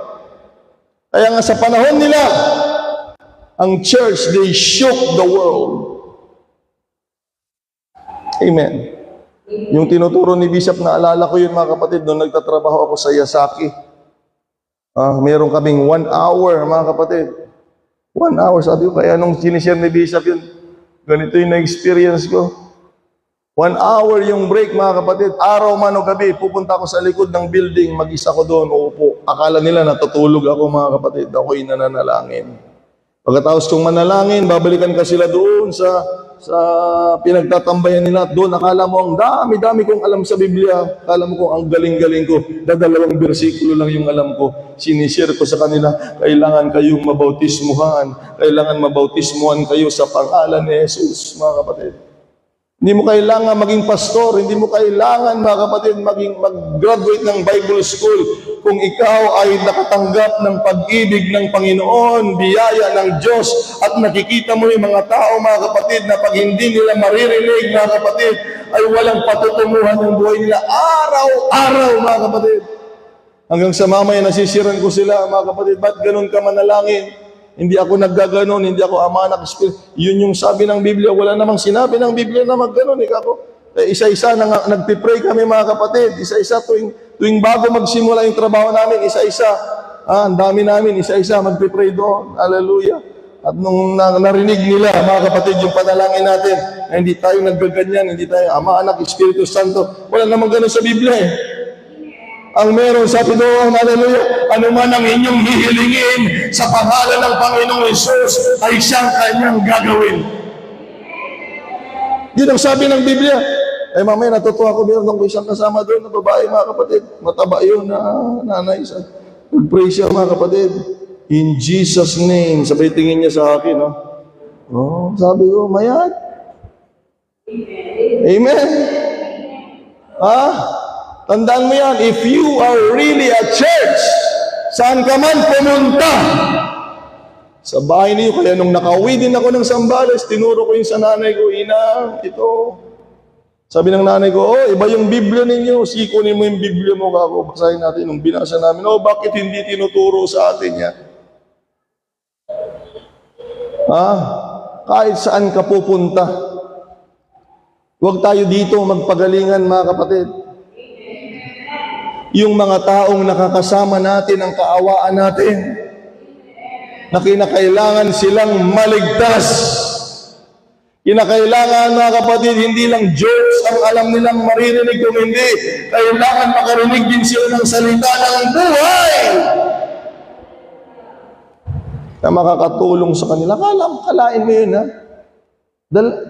Kaya nga sa panahon nila, ang church, they shook the world. Amen. Yung tinuturo ni Bishop, naalala ko yun, mga kapatid, noong nagtatrabaho ako sa Yasaki. Meron kaming 1 hour, mga kapatid. 1 hour, sabi ko, kaya nung sinishare ni Bishop yun, ganito yung na-experience ko. 1 hour yung break, mga kapatid. Araw man o gabi, pupunta ako sa likod ng building, mag-isa ko doon, uupo. Akala nila natutulog ako, mga kapatid. Ako'y nananalangin. Pagkatapos kong manalangin, babalikan ka sila doon sa pinagtatambayan nila. Doon, akala mo ang dami-dami kong alam sa Biblia. Akala mo kung ang galing-galing ko. Dalawang bersikulo lang yung alam ko. Sinishare ko sa kanila, kailangan kayong mabautismuhan. Kailangan mabautismuhan kayo sa pangalan ni Jesus, mga kapatid. Hindi mo kailangan maging pastor, hindi mo kailangan, mga kapatid, mag-graduate ng Bible school kung ikaw ay nakatanggap ng pag-ibig ng Panginoon, biyaya ng Diyos, at nakikita mo yung mga tao, mga kapatid, na pag hindi nila maririnig, mga kapatid, ay walang patutunguhan ng buhay nila araw-araw, mga kapatid. Hanggang sa mamaya nasisiran ko sila, mga kapatid, ba't ganun ka manalangin? Hindi ako naggaganon, hindi ako ama ng Espiritu. Yun yung sabi ng Biblia. Wala namang sinabi ng Biblia na magganon. Isa-isa nagpipray kami, mga kapatid. Isa-isa tuwing bago magsimula yung trabaho namin, isa-isa. Ang dami namin, isa-isa magpipray doon. Hallelujah. At nung narinig nila, mga kapatid, yung panalangin natin, na hindi tayo naggaganyan, hindi tayo Ama, Anak, Espiritu Santo. Wala namang ganon sa Biblia eh. Ang meron sa Pinoon, hallelujah, ano man ang inyong hihilingin sa pangalan ng Panginoong Hesus ay siyang kanyang gagawin. Yun ang sabi ng Biblia. Mamaya natutuwa ko, meron ko isang kasama doon na babae, mga kapatid. Mataba yun na nanay. Pag-pray siya, mga kapatid. In Jesus' name. Sabay tingin niya sa akin, no? Sabi ko, mayat. Amen. Tandaan mo yan, if you are really a church, saan ka man pumunta, sa bahay niyo. Kaya nung nakauwi din ako ng Zambales, tinuro ko yung sa nanay ko, ina, ito. Sabi ng nanay ko, iba yung Biblia ninyo, sikunin mo yung Biblia mo, kako, basahin natin. Nung binasa namin, bakit hindi tinuturo sa atin yan? Kahit saan ka pupunta, huwag tayo dito magpagalingan, mga kapatid. Yung mga taong nakakasama natin, ang kaawaan natin, na kinakailangan silang maligtas. Kinakailangan, mga kapatid, hindi lang jokes ang alam nilang maririnig, kung hindi, kailangan makarinig din sila ng salita ng buhay. na makakatulong sa kanila. Kalain mo yun, ha?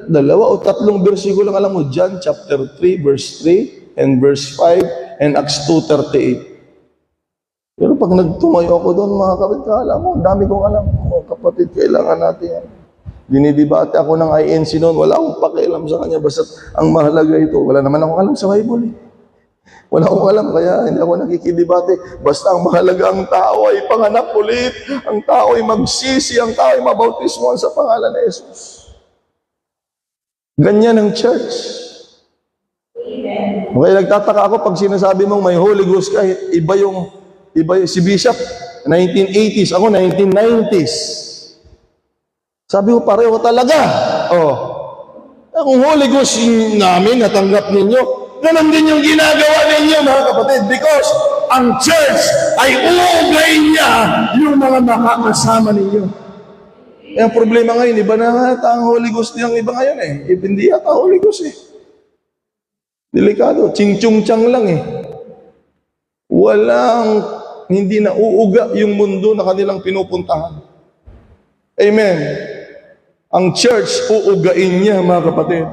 Dalawa o tatlong bersikulo lang alam mo. John chapter 3, verse 3, and verse 5, and Acts 2:38. Pero pag nagtumayo ako doon, mga kapatid, alam mo, dami kong alam. Mga kapatid, kailangan natin yan. Dinidibate ako ng INC noon, wala akong pakialam sa kanya, basta ang mahalaga ito. Wala naman akong alam sa Bible. Wala akong alam, kaya hindi ako nakikidibate. Basta ang mahalaga, ang tao ay panganak ulit, ang tao ay magsisi, ang tao ay mabautismo sa pangalan ni Jesus. Ganyan ang church. Okay, nagtataka ako pag sinasabi mong may Holy Ghost ka, iba yung si Bishop, 1980s, ako 1990s. Sabi ko, pareho talaga. Kung Holy Ghost namin, natanggap ninyo, ganun din yung ginagawa ninyo, mga kapatid, because ang church ay uugayin niya yung mga makakasama ninyo. Ang problema ngayon, iba na ata ang Holy Ghost niyang iba ngayon eh. Hindi ata Holy Ghost eh. Delikado, ching-chung-chang lang eh. Hindi na uuga yung mundo na kanilang pinupuntahan. Amen. Ang church, uugain niya, mga kapatid.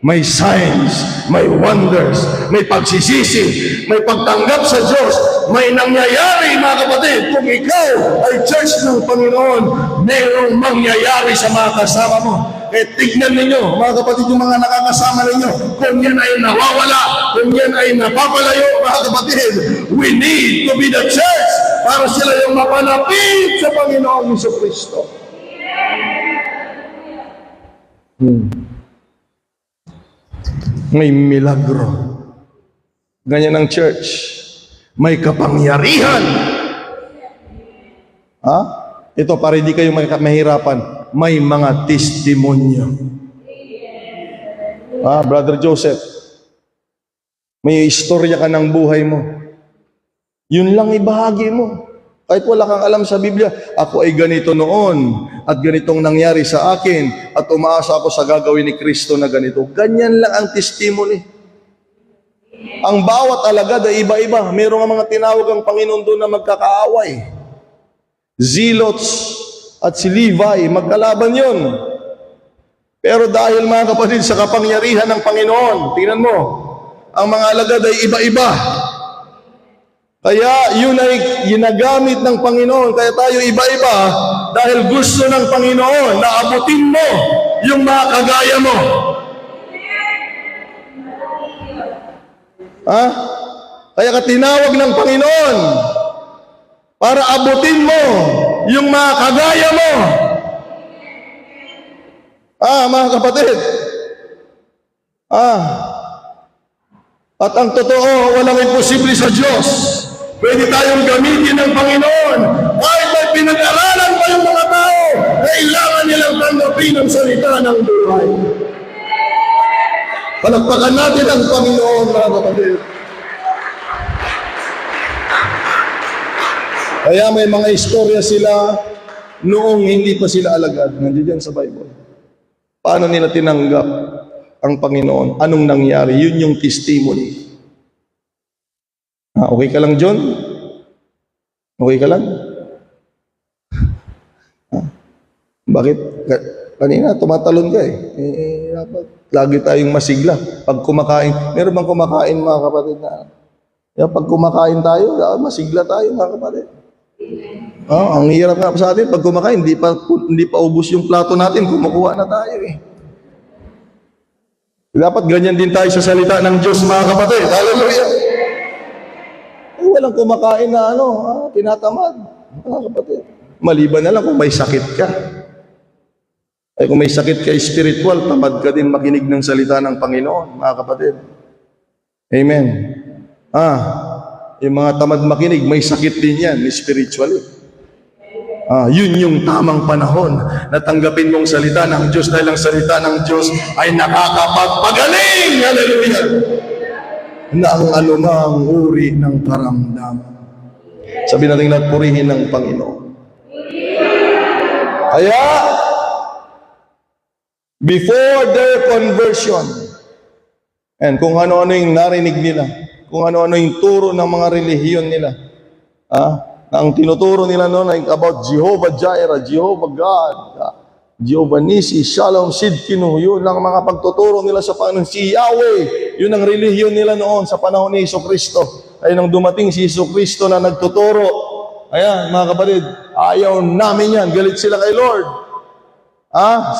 May signs, may wonders, may pagsisisi, may pagtanggap sa Diyos, may nangyayari, mga kapatid. Kung ikaw ay church ng Panginoon, mayroong mangyayari sa mga kasama mo. Tignan ninyo, mga kapatid, yung mga nakakasama ninyo, kung yan ay nawawala, kung yan ay napapalayo, mga kapatid, we need to be the church para sila yung mapanapit sa Panginoon Jesucristo. May milagro. Ganyan ang church. May kapangyarihan. Ito, para hindi kayo mahirapan. May mga testimonyo. Brother Joseph, may istorya ka ng buhay mo. Yun lang ibahagi mo. Kahit wala kang alam sa Biblia, ako ay ganito noon at ganitong nangyari sa akin at umaasa ako sa gagawin ni Kristo na ganito. Ganyan lang ang testimony. Ang bawat alagad ay iba-iba. Merong mga tinawag ang Panginoon doon na magkakaaway. Zealots at si Levi, magkalaban yun. Pero dahil, mga kapatid, sa kapangyarihan ng Panginoon, tingnan mo, ang mga alagad ay iba-iba. Kaya yun ay ginagamit ng Panginoon. Kaya tayo iba-iba dahil gusto ng Panginoon na abutin mo yung mga kagaya mo. Kaya ka tinawag ng Panginoon para abutin mo yung mga kagaya mo. Mga kapatid. At ang totoo, walang imposible sa Diyos. Pwede tayong gamitin ng Panginoon. Kahit may pinag-aralan pa yung mga tao, kailangan nilang tanggapin ang salita ng buhay. Palakpakan natin ang Panginoon, mga kapatid. Kaya may mga istorya sila noong hindi pa sila alagad. Nandiyan sa Bible. Paano nila tinanggap ang Panginoon? Anong nangyari? Yun yung testimony. Okay ka lang, John? Okay ka lang? Bakit? Kanina, tumatalon ka eh. Dapat lagi tayong masigla. Pag kumakain, meron bang kumakain, mga kapatid na? Pag kumakain tayo, masigla tayo, mga kapatid. Ang hirap nga sa atin, pag kumakain, hindi pa ubos yung plato natin, kumukuha na tayo eh. Dapat ganyan din tayo sa salita ng Diyos, mga kapatid. Hallelujah! Walang kumakain na tinatamad, mga kapatid. Maliban na lang kung may sakit ka. Kung may sakit ka spiritual, tamad ka din makinig ng salita ng Panginoon, mga kapatid. Amen. Yung mga tamad makinig, may sakit din yan, spiritually. Yun yung tamang panahon na tanggapin mong salita ng Diyos dahil ang salita ng Diyos ay nakakapagpagaling. Hallelujah! Na ang anumang uri ng karamdaman. Sabi natin lahat, purihin ng Panginoon. Kaya, before their conversion, and kung ano-ano yung narinig nila, kung ano-ano yung turo ng mga relihiyon nila, Na ang tinuturo nila noon ay about Jehovah Jireh, Jehovah God, Jehovah Nisi, Shalom Sidkinu. Yun lang ang mga pagtuturo nila sa Panginoon. Si Yahweh, yun ang relihiyon nila noon sa panahon ni Jesucristo. Ay nang dumating si Jesucristo na nagtuturo, ayan mga kapatid, ayaw namin yan. Galit sila kay Lord.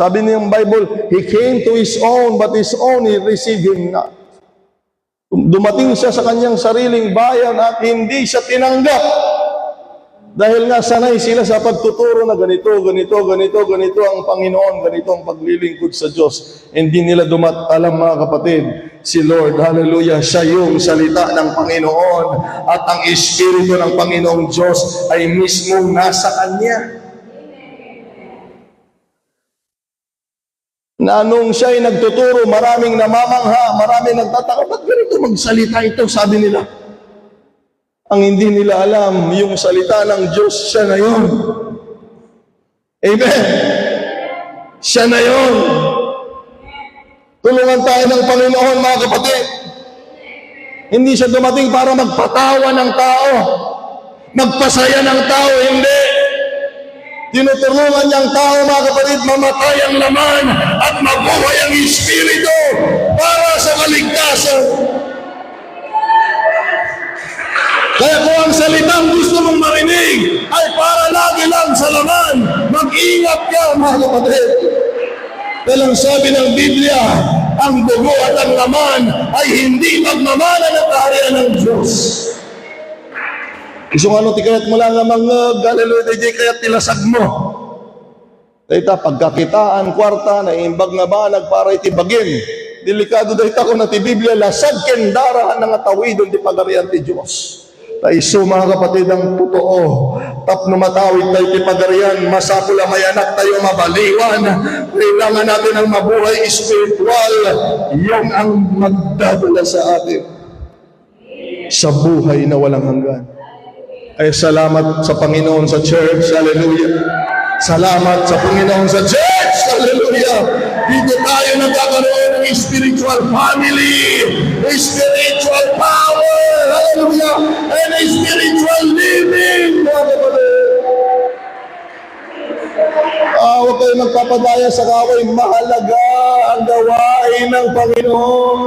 Sabi niya yung Bible, He came to His own, but His own He received Him not. Dumating siya sa kanyang sariling bayan at hindi siya tinanggap. Dahil nga sanay sila sa pagtuturo na ganito ang Panginoon, ganito ang paglilingkod sa Diyos. Hindi nila alam mga kapatid, si Lord, hallelujah, siya yung salita ng Panginoon at ang Espiritu ng Panginoong Diyos ay mismong nasa Kanya. Na nung siya ay nagtuturo, maraming namamangha, maraming nagtataka, ba't ganito magsalita ito, sabi nila. Ang hindi nila alam, yung salita ng Diyos, siya na yun. Amen? Siya na yun. Tulungan tayo ng Panginoon, mga kapatid. Hindi siya dumating para magpatawa ng tao, magpasaya ng tao, hindi. Tinutulungan niyang tao, mga kapatid, mamatay ang laman at mabuhay ang Espiritu para sa kaligtasan. Kaya kung ang salitang gusto mong marinig ay para lagi lang sa laman, mag-ingat ka, mga kapatid. Dahil ang sabi ng Biblia, ang dugo at ang laman ay hindi magmamana ng kaharian ng Diyos. Isang ano, tikayat mo lang ang mga Galileo DJ, kaya tilasag mo. Dahita, pagkakitaan, kwarta, naimbag nga ba, nagpara itibagin. Delikado dahita ko na ti Biblia, lasag kendarahan ng atawidon di pagarian ti Diyos. Taiso mga kapatid ang totoo. Tapno matawid tayo ti pagarian, masakula may anak tayo mabaliwan. Kailangan natin ang mabuhay espiritual. Yan ang magdadala sa atin sa buhay na walang hanggan. Ay salamat sa Panginoon sa church. Hallelujah. Salamat sa Panginoon sa church. Hallelujah. Dito tayo nagkakaroon ng spiritual family, spiritual power. Hallelujah. And spiritual living. Huwag kayo magpapadaya sa kaway. Mahalaga ang gawain ng Panginoon.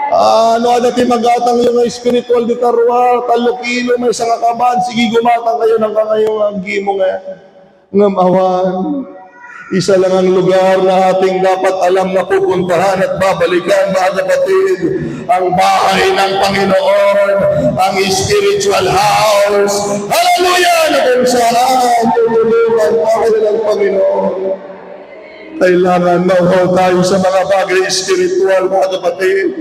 Ano natin magatang yung spiritual di tarwa, talukilo, may isang akaban, sige gumatang kayo ng kangayong ang gimo nga. Ngamawan. Isa lang ang lugar na ating dapat alam na pupuntahan at babalikan, mga kapatid. Ang bahay ng Panginoon, ang spiritual house. Hallelujah! Na kung saan tulungan bahay ng Panginoon. Kailangan mauhaw tayo sa mga bagay espiritual, mga kapatid.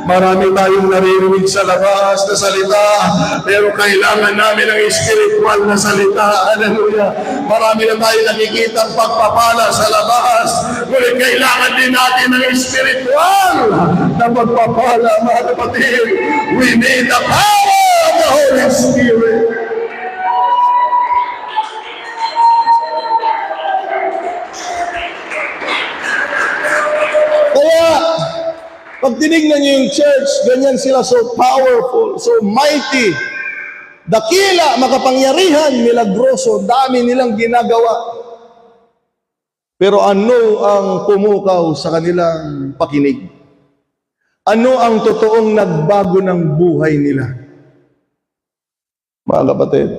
Marami tayong naririnig sa labas na salita, pero kailangan namin ang espiritual na salita. Hallelujah. Marami na tayo nakikitang pagpapala sa labas, ngunit kailangan din natin ang espiritual na pagpapala, mga kapatid. We need the power of the Holy Spirit. Kaya, pag tinignan niyo yung church, ganyan sila, so powerful, so mighty, dakila, makapangyarihan, milagroso, dami nilang ginagawa. Pero ano ang pumukaw sa kanilang pakinig? Ano ang totoong nagbago ng buhay nila? Mga kapatid,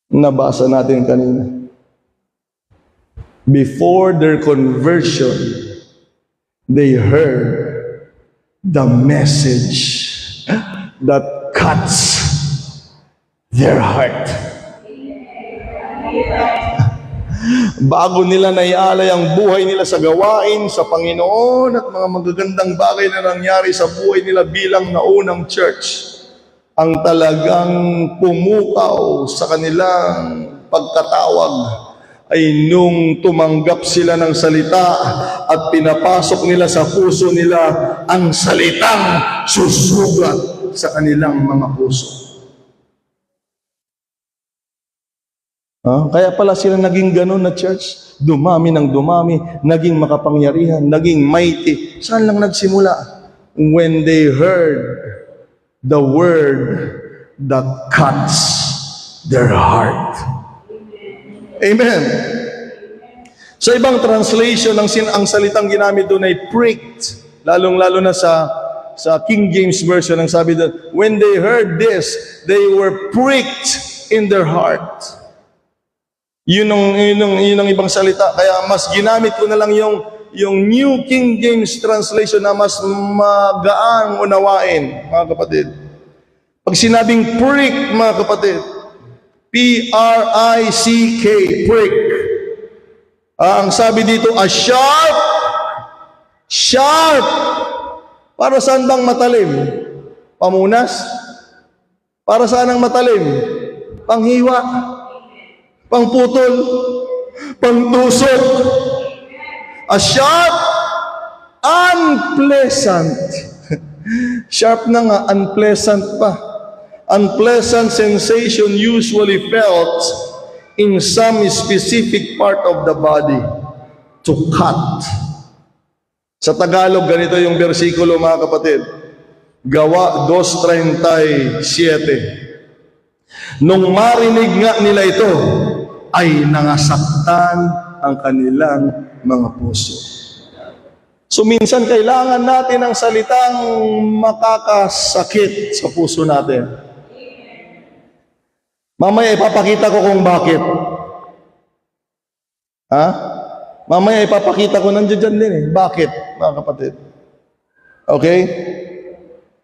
nabasa natin kanina. Before their conversion, they heard the message that cuts their heart. Bago nila naialay ang buhay nila sa gawain, sa Panginoon at mga magagandang bagay na nangyari sa buhay nila bilang naunang church, ang talagang pumukaw sa kanilang pagkatawag ay nung tumanggap sila ng salita at pinapasok nila sa puso nila ang salitang susugat sa kanilang mga puso. Kaya pala sila naging ganun na church, dumami ng dumami, naging makapangyarihan, naging mighty. Saan lang nagsimula? When they heard the word that cuts their heart. Amen. Sa ibang translation, ang salitang ginamit doon ay pricked. Lalong-lalo na sa King James Version, ang sabi doon, when they heard this, they were pricked in their heart. Yun ang ibang salita. Kaya mas ginamit ko na lang yung New King James Translation na mas magaang unawain, mga kapatid. Pag sinabing prick, mga kapatid, P-R-I-C-K, prick. Ang sabi dito, a sharp. Para saan bang matalim? Pamunas? Para saan ang matalim? Panghiwa? Pangputol? Pangtusok? A sharp, unpleasant. Sharp na nga, unpleasant pa. Unpleasant sensation usually felt in some specific part of the body. To cut. Sa Tagalog, ganito yung bersikulo, mga kapatid. Gawa 2:37. Nung marinig nga nila ito, ay nangasaktan ang kanilang mga puso. So minsan kailangan natin ng salitang makakasakit sa puso natin. Mamaya ipapakita ko kung bakit. Mamaya ipapakita ko, nandiyan din eh. Bakit, mga kapatid? Okay?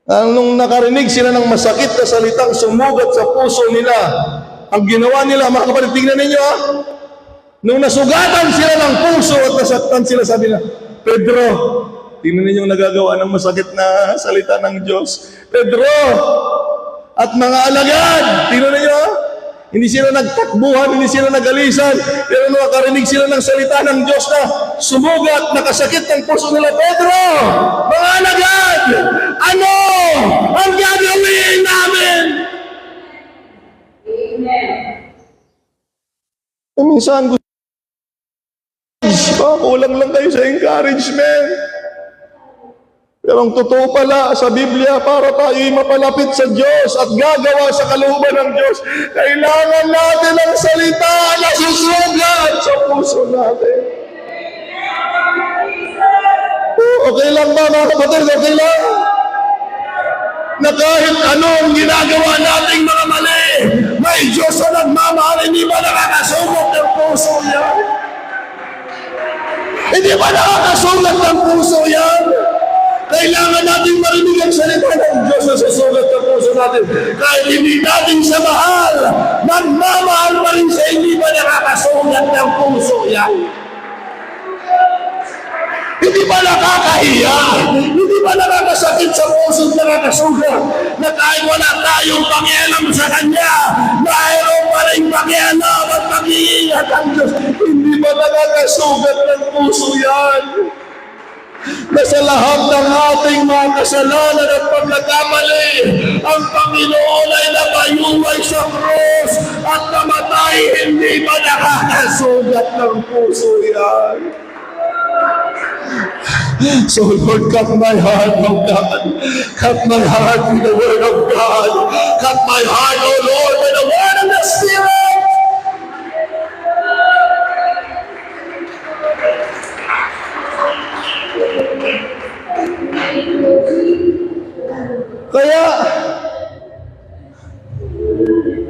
Nung nakarinig sila ng masakit na salitang sumugat sa puso nila, ang ginawa nila, mga kapatid, tingnan ninyo nung nasugatan sila ng puso at nasaktan sila, sabi na, Pedro, tingnan ninyo yung nagagawa ng masakit na salita ng Diyos. Pedro, at mga alagad, tingnan ninyo, hindi sila nagtakbuhan, hindi sila nagalisan, pero nung nakarinig sila ng salita ng Diyos na sumugat, nakasakit ng puso nila, Pedro, mga alagad, ano ang gagawin namin? Minsan, kulang lang kayo sa encouragement. Pero ang totoo pala sa Biblia, para tayo'y mapalapit sa Diyos at gagawa sa kalooban ng Diyos, kailangan natin ang salita na susugat sa puso natin. Okay lang ba, mga kapatid? Okay lang? Na kahit anong ginagawa nating mga mali, may Diyos na nagmamahal, hindi ba nakakasugat ng puso yan? Hindi ba nakakasugat ng puso yan? Kailangan natin marinig ang salita ng Diyos na susugat ng puso natin. Kahit hindi natin siya mahal, nagmamahal pa rin siya, hindi ba nakakasugat ng puso yan? Hindi ba nakakahiya? Hindi ba nakakasakit sa puso at nakakasugat? Na kahit wala tayong pakialam sa Kanya, mayroon pa rin pakialam at pag-iingat ang Diyos. Hindi ba nakakasugat ng puso yan? Na sa lahat ng ating mga kasalanan at pagkakamali, ang Panginoon ay nabayuway sa krus at namatay, hindi ba nakakasugat ng puso yan? So Lord, cut my heart, oh God. Cut my heart with the word of God. Cut my heart, oh Lord, with the word of the Spirit. Kaya,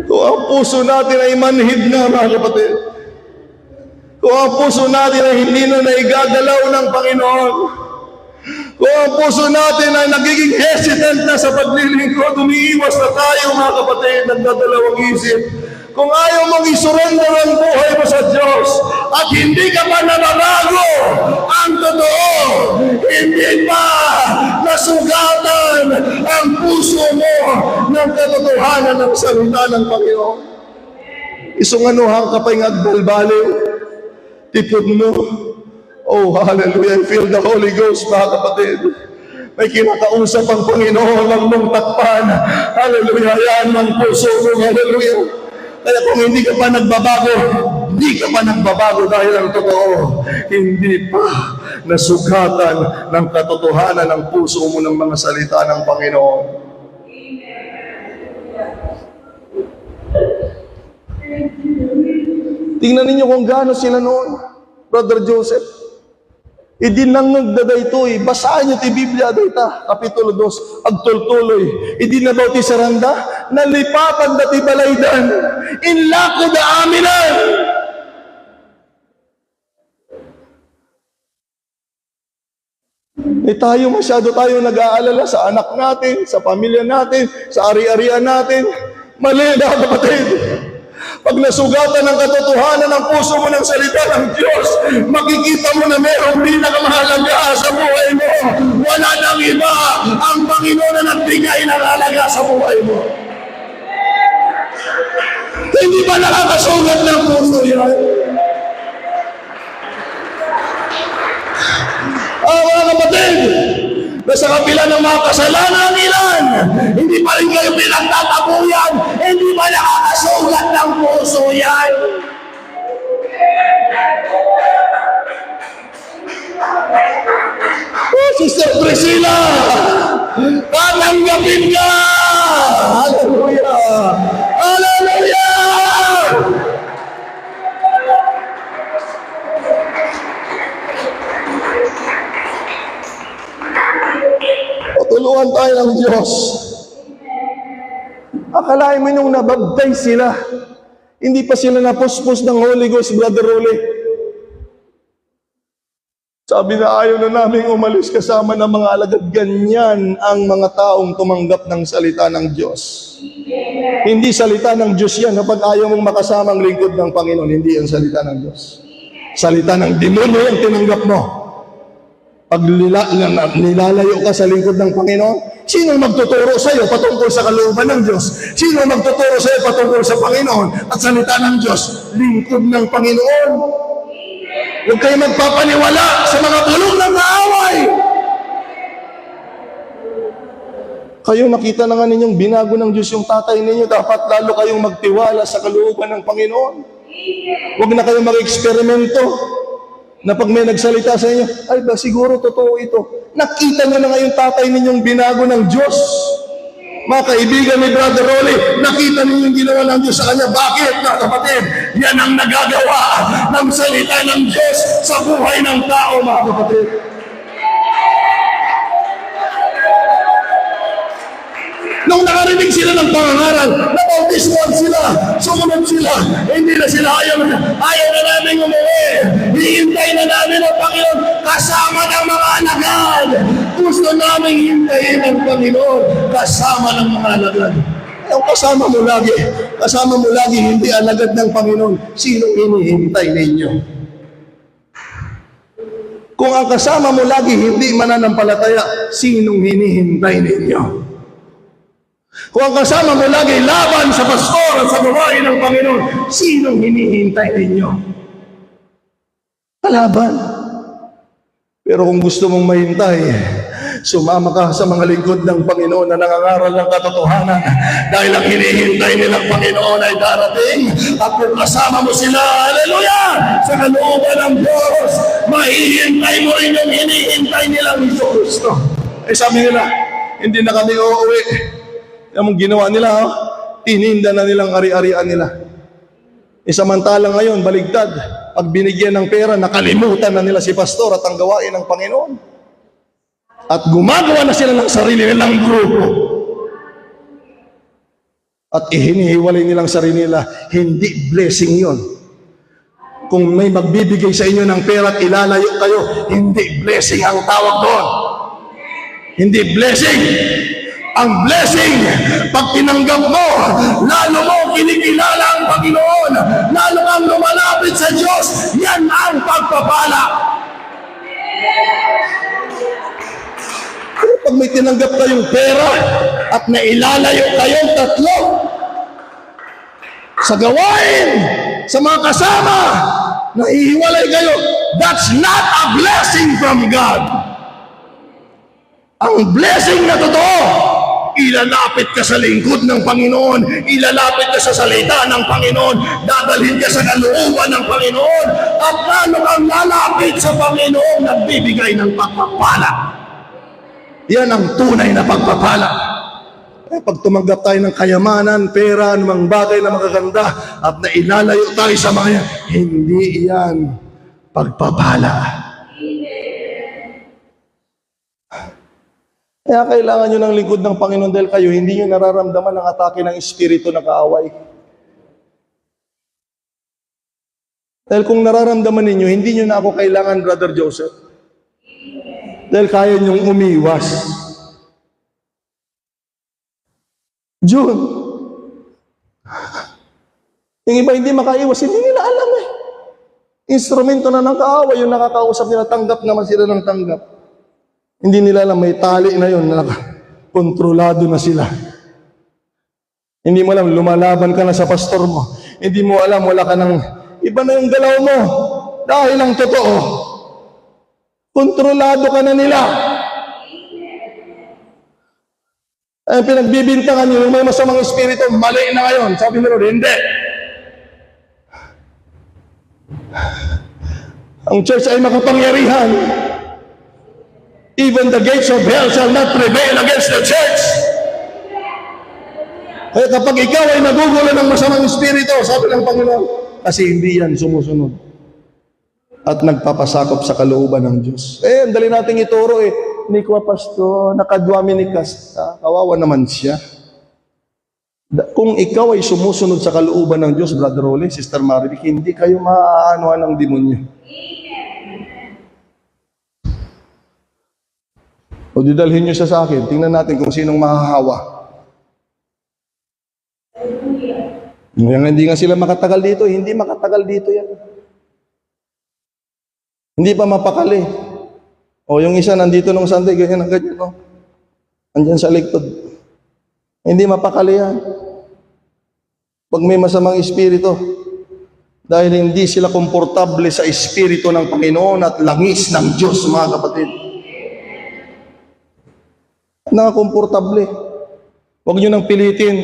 kung ang puso natin ay manhid na, mga kapatid, kung ang puso natin ay hindi na naigagalaw ng Panginoon, kung ang puso natin ay nagiging hesitant na sa paglilingkod, umiiwas na tayo, mga kapatid, nagdadalawang isip, kung ayaw mong isurrender ang buhay mo sa Diyos at hindi ka pa nababago, ang totoo, hindi pa nasugatan ang puso mo ng katotohanan ng salita ng Panginoon. Isunganuhan ka pa yung agbalbaliw, tipod mo. Oh, hallelujah, I feel the Holy Ghost, mga kapatid. May kinakausap ang Panginoon ng mong takpan. Hallelujah, yan ang puso mo, hallelujah. Kaya kung hindi ka pa nagbabago, hindi ka pa nagbabago dahil ang totoo, hindi pa nasugatan ng katotohanan ng puso mo ng mga salita ng Panginoon. Tingnan ninyo kung gaano sila noon, Brother Joseph. Idi nang nagdadaytoy, basahin niyo ti Biblia dayta, Kapitulo 2, agtultuloy. Idi na daw ti saranda, nalipatan da ti balaydan, inlako da aminan. Tayo masyado tayo nag-aalala sa anak natin, sa pamilya natin, sa ari-arian natin. Mali na, kapatid. Pag nasugatan ng katotohanan ng puso mo ng salita ng Diyos, makikita mo na mayroong pinakamahalaga sa buhay mo. Wala nang iba. Ang Panginoon na nagbigay ng halaga sa buhay mo. Hindi ba nakakasugat ng puso yan? Mga kapatid, nasa kabila ng mga kasalanan nilan, hindi pa rin kayo pinagtatabuyan, hindi ba nakakasugat ng puso yan? Oh, Sister Priscilla, tatanggapin ka! Hallelujah! Hallelujah! Tulungan tayo ng Diyos. Akalain mo nung nababtay sila, hindi pa sila napuspos ng Holy Ghost, Brother Rolly. Sabi na ayaw na namin umalis kasama ng mga alagad. Ganyan ang mga taong tumanggap ng salita ng Diyos. Hindi salita ng Diyos yan. Kapag ayaw mong makasama ang lingkod ng Panginoon, hindi yan salita ng Diyos. Salita ng demonyo yung tinanggap mo. Pag nilalayo ka sa lingkod ng Panginoon, sino magtuturo sa iyo patungkol sa kalooban ng Diyos? Sino magtuturo sa iyo patungkol sa Panginoon at salita ng Diyos? Lingkod ng Panginoon. Huwag kayo magpapaniwala sa mga bulong ng kaaway. Kayo nakita na nga ninyong binago ng Diyos yung tatay ninyo, dapat lalo kayong magtiwala sa kalooban ng Panginoon. Huwag na kayong mag-eksperimento na pag may nagsalita sa inyo, ay ba siguro totoo ito. Nakita nyo na nga yung tatay ninyong binago ng Diyos. Mga kaibigan ni Brother Rolly, nakita ninyo yung ginawa ng Diyos sa kanya. Bakit, mga kapatid? Yan ang nagagawa ng salita ng Diyos sa buhay ng tao, mga kapatid. Nung nakarinig sila ng pangangaral, nabautismuhan sila, sumunod sila, hindi na sila ayaw na namin umuwi. Hihintay na namin ang Panginoon kasama ng mga alagad. Gusto namin hintayin ang Panginoon kasama ng mga alagad. Yung kasama mo lagi, hindi alagad ng Panginoon. Sino hinihintay ninyo? Kung ang kasama mo lagi, hindi mananampalataya, sinong hinihintay ninyo? Kung ang kasama mo lagi laban sa pastor at sa gawain ng Panginoon, sinong hinihintay ninyo? Kalaban. Pero kung gusto mong mahintay, sumama ka sa mga lingkod ng Panginoon na nangangaral ng katotohanan dahil ang hinihintay nilang Panginoon ay darating at kung kasama mo sila, hallelujah, sa kalooban ng Diyos, mahihintay mo rin yung hinihintay nilang Kristo. Sabi nila, hindi na kami uuwi. Yung ginawa nila, tininda na nilang ari-arian nila. Samantalang ngayon, baligtad. Pag binigyan ng pera, nakalimutan na nila si pastor at ang gawain ng Panginoon. At gumagawa na sila ng sarili nilang grupo. At ihinihiwalay nilang sarili nila, hindi blessing yon. Kung may magbibigay sa inyo ng pera at ilalayo kayo, hindi blessing ang tawag doon. Hindi blessing. Ang blessing, pag tinanggap mo, lalo mo kinikilala ang Panginoon, lalo kang lumalapit sa Diyos, yan ang pagpapala. Pero pag may tinanggap kayong pera at nailalayo kayong tatlo sa gawain, sa mga kasama, nahihiwalay kayo, that's not a blessing from God. Ang blessing na totoo, ilalapit ka sa lingkod ng Panginoon, ilalapit ka sa salita ng Panginoon, dadalhin ka sa kalooban ng Panginoon, at lalo kang lalapit sa Panginoon nagbibigay ng pagpapala. Yan ang tunay na pagpapala. Pag tumanggap tayo ng kayamanan, pera, anumang bagay na magaganda, at nailalayo tayo sa mga yan, hindi yan pagpapala. Kaya kailangan nyo ng lingkod ng Panginoon dahil kayo, hindi nyo nararamdaman ang atake ng espiritu na kaaway. Dahil kung nararamdaman ninyo, hindi nyo na ako kailangan, Brother Joseph. Dahil kaya nyong umiwas. June, yung iba hindi makaiwas, hindi nila alam eh. Instrumento na ng kaaway, yung nakakausap nila, tanggap naman sila ng tanggap. Hindi nila alam, may tali na yun, na kontrolado na sila. Hindi mo alam, lumalaban ka na sa pastor mo. Hindi mo alam, wala ka ng, iba na yung galaw mo. Dahil ang totoo, kontrolado ka na nila. Ay, pinagbibintangan nyo, yung may masamang espiritu, mali na ngayon. Sabi mo rin, hindi. Ang church ay makapangyarihan. Even the gates of hell shall not prevail against the church. Kaya kapag ikaw ay nagugulo ng masamang espiritu, sabi ng Panginoon, kasi hindi yan sumusunod. At nagpapasakop sa kalooban ng Diyos. Ang dali nating ituro ni Kwa Pasto, nakadwami ni Kasta, kawawa naman siya. Kung ikaw ay sumusunod sa kalooban ng Diyos, Brother Rolly, Sister Marivic, hindi kayo maaanuhan ng demonyo. O didalhin nyo siya sa akin, tingnan natin kung sinong mahahawa. Hindi nga sila makatagal dito, hindi makatagal dito yan. Hindi pa mapakali. O yung isa nandito nung Sunday, ganyan ang ganyan, no? Andyan sa likod. Hindi mapakali yan. Pag may masamang espiritu, dahil hindi sila komportable sa espiritu ng Panginoon at langis ng Diyos, mga kapatid. Nakakomportable. Huwag nyo nang pilitin.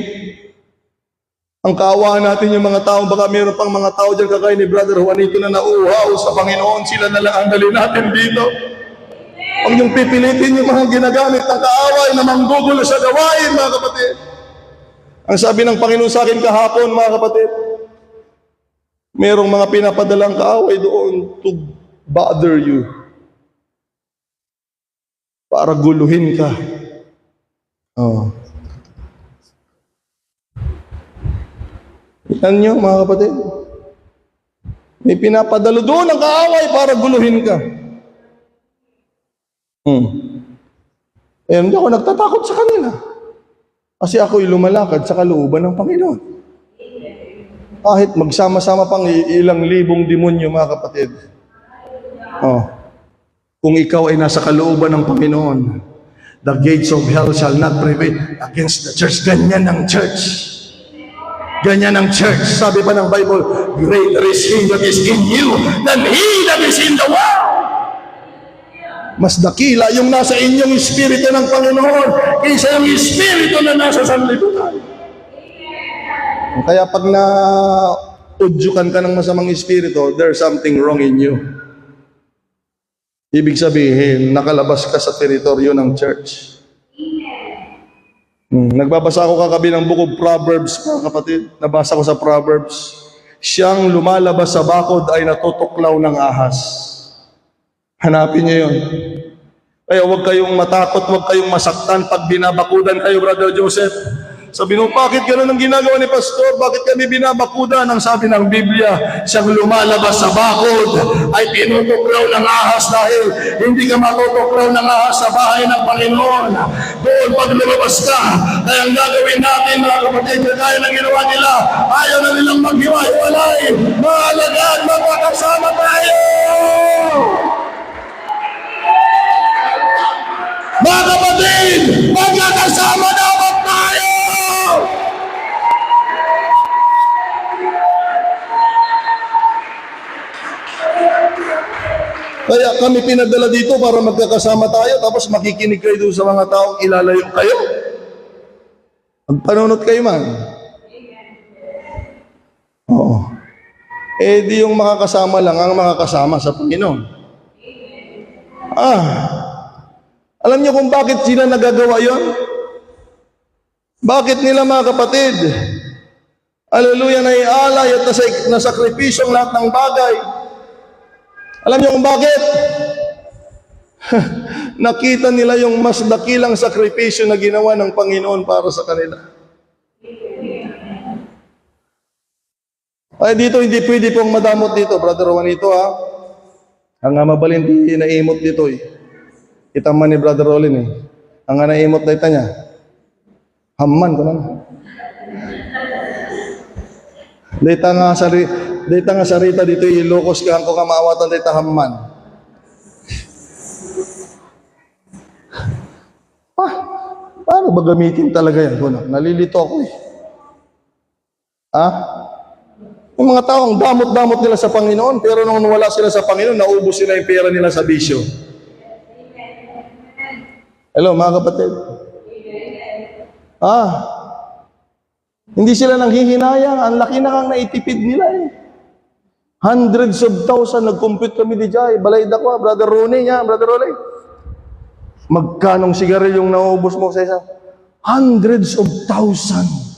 Ang kaawaan natin yung mga tao, baka mayroon pang mga tao dyan kagaya ni Brother Juanito na nauuhaw sa Panginoon, sila na lang ang dali natin dito. Huwag nyo pipilitin yung mga ginagamit ng kaaway na manggugulo sa gawain, mga kapatid. Ang sabi ng Panginoon sa akin kahapon, mga kapatid, mayroong mga pinapadalang kaaway doon to bother you. Para guluhin ka. Oh. Yan nyo, mga kapatid. May pinapadalo doon ang kaaway para guluhin ka. Hindi ako nagtatakot sa kanila. Kasi ako'y lumalakad sa kalooban ng Panginoon. Kahit magsama-sama pang ilang libong demonyo, mga kapatid. Kung ikaw ay nasa kalooban ng Panginoon, the gates of hell shall not prevail against the church. Ganyan ang church. Ganyan ang church. Sabi pa ng Bible, greater is He that is in you than he that is in the world. Mas dakila yung nasa inyong espiritu ng Panginoon kaysa yung espiritu na nasa sanlibutan. Kaya pag na-udyukan ka ng masamang espiritu, there's something wrong in you. Ibig sabihin, nakalabas ka sa teritoryo ng church. Nagbabasa ako kagabi ng Book of Proverbs, mga kapatid. Nabasa ko sa Proverbs. Siyang lumalabas sa bakod ay natutuklaw ng ahas. Hanapin niyo yun. Kaya huwag kayong matakot, huwag kayong masaktan pag binabakudan kayo, Brother Joseph. Sabi nung, bakit gano'n ang ginagawa ni Pastor? Bakit kami binabakudan? Ang sabi ng Biblia, siyang lumalabas sa bakod ay tinutuklaw ng ahas dahil hindi ka matutuklaw ng ahas sa bahay ng Panginoon. Doon pag lumabas ka, kaya ang gagawin natin, mga kapatid, kaya ng ginawa nila, ayaw na nilang maghiwa-hiwalay. Mahalagaan, magkakasama tayo! Mga kapatid, magkakasama dapat tayo! Kaya kami pinadala dito para magkakasama tayo, tapos makikinig kayo doon sa mga taong ilalayo kayo. Magpanunod kayo man. Oo. Di yung makakasama lang ang makakasama sa Panginoon. Alam niyo kung bakit sila nagagawa yon? Bakit nila mga kapatid? Hallelujah, naialay at nasakripisyo ang lahat ng bagay. Alam niyo kung bakit? Nakita nila yung mas dakilang sakripisyo na ginawa ng Panginoon para sa kanila. Ay dito, hindi pwede pong madamot dito, Brother Juanito ha. Ang mabalinti na imot dito eh. Kita man ni Brother Rolin eh. Ang naimot na ita niya. Hamman ko naman. Dita nga sarita dito ilokos ka ko kamawatan dita hamman. Paano ba gamitin talaga yan? Nalilito ako eh. Yung mga tao, ang damot-damot nila sa Panginoon, pero nung wala sila sa Panginoon, naubos sila yung pera nila sa bisyo. Hello, mga kapatid. Hindi sila nanghihinayang. Ang laki na kang naitipid nila eh. Hundreds of thousands, nag-compute kami di Jai. Balayda ko, Brother Ronnie niya, Brother Ronnie. Magkanong sigarilyo yung naubos mo sa isa? Hundreds of thousands.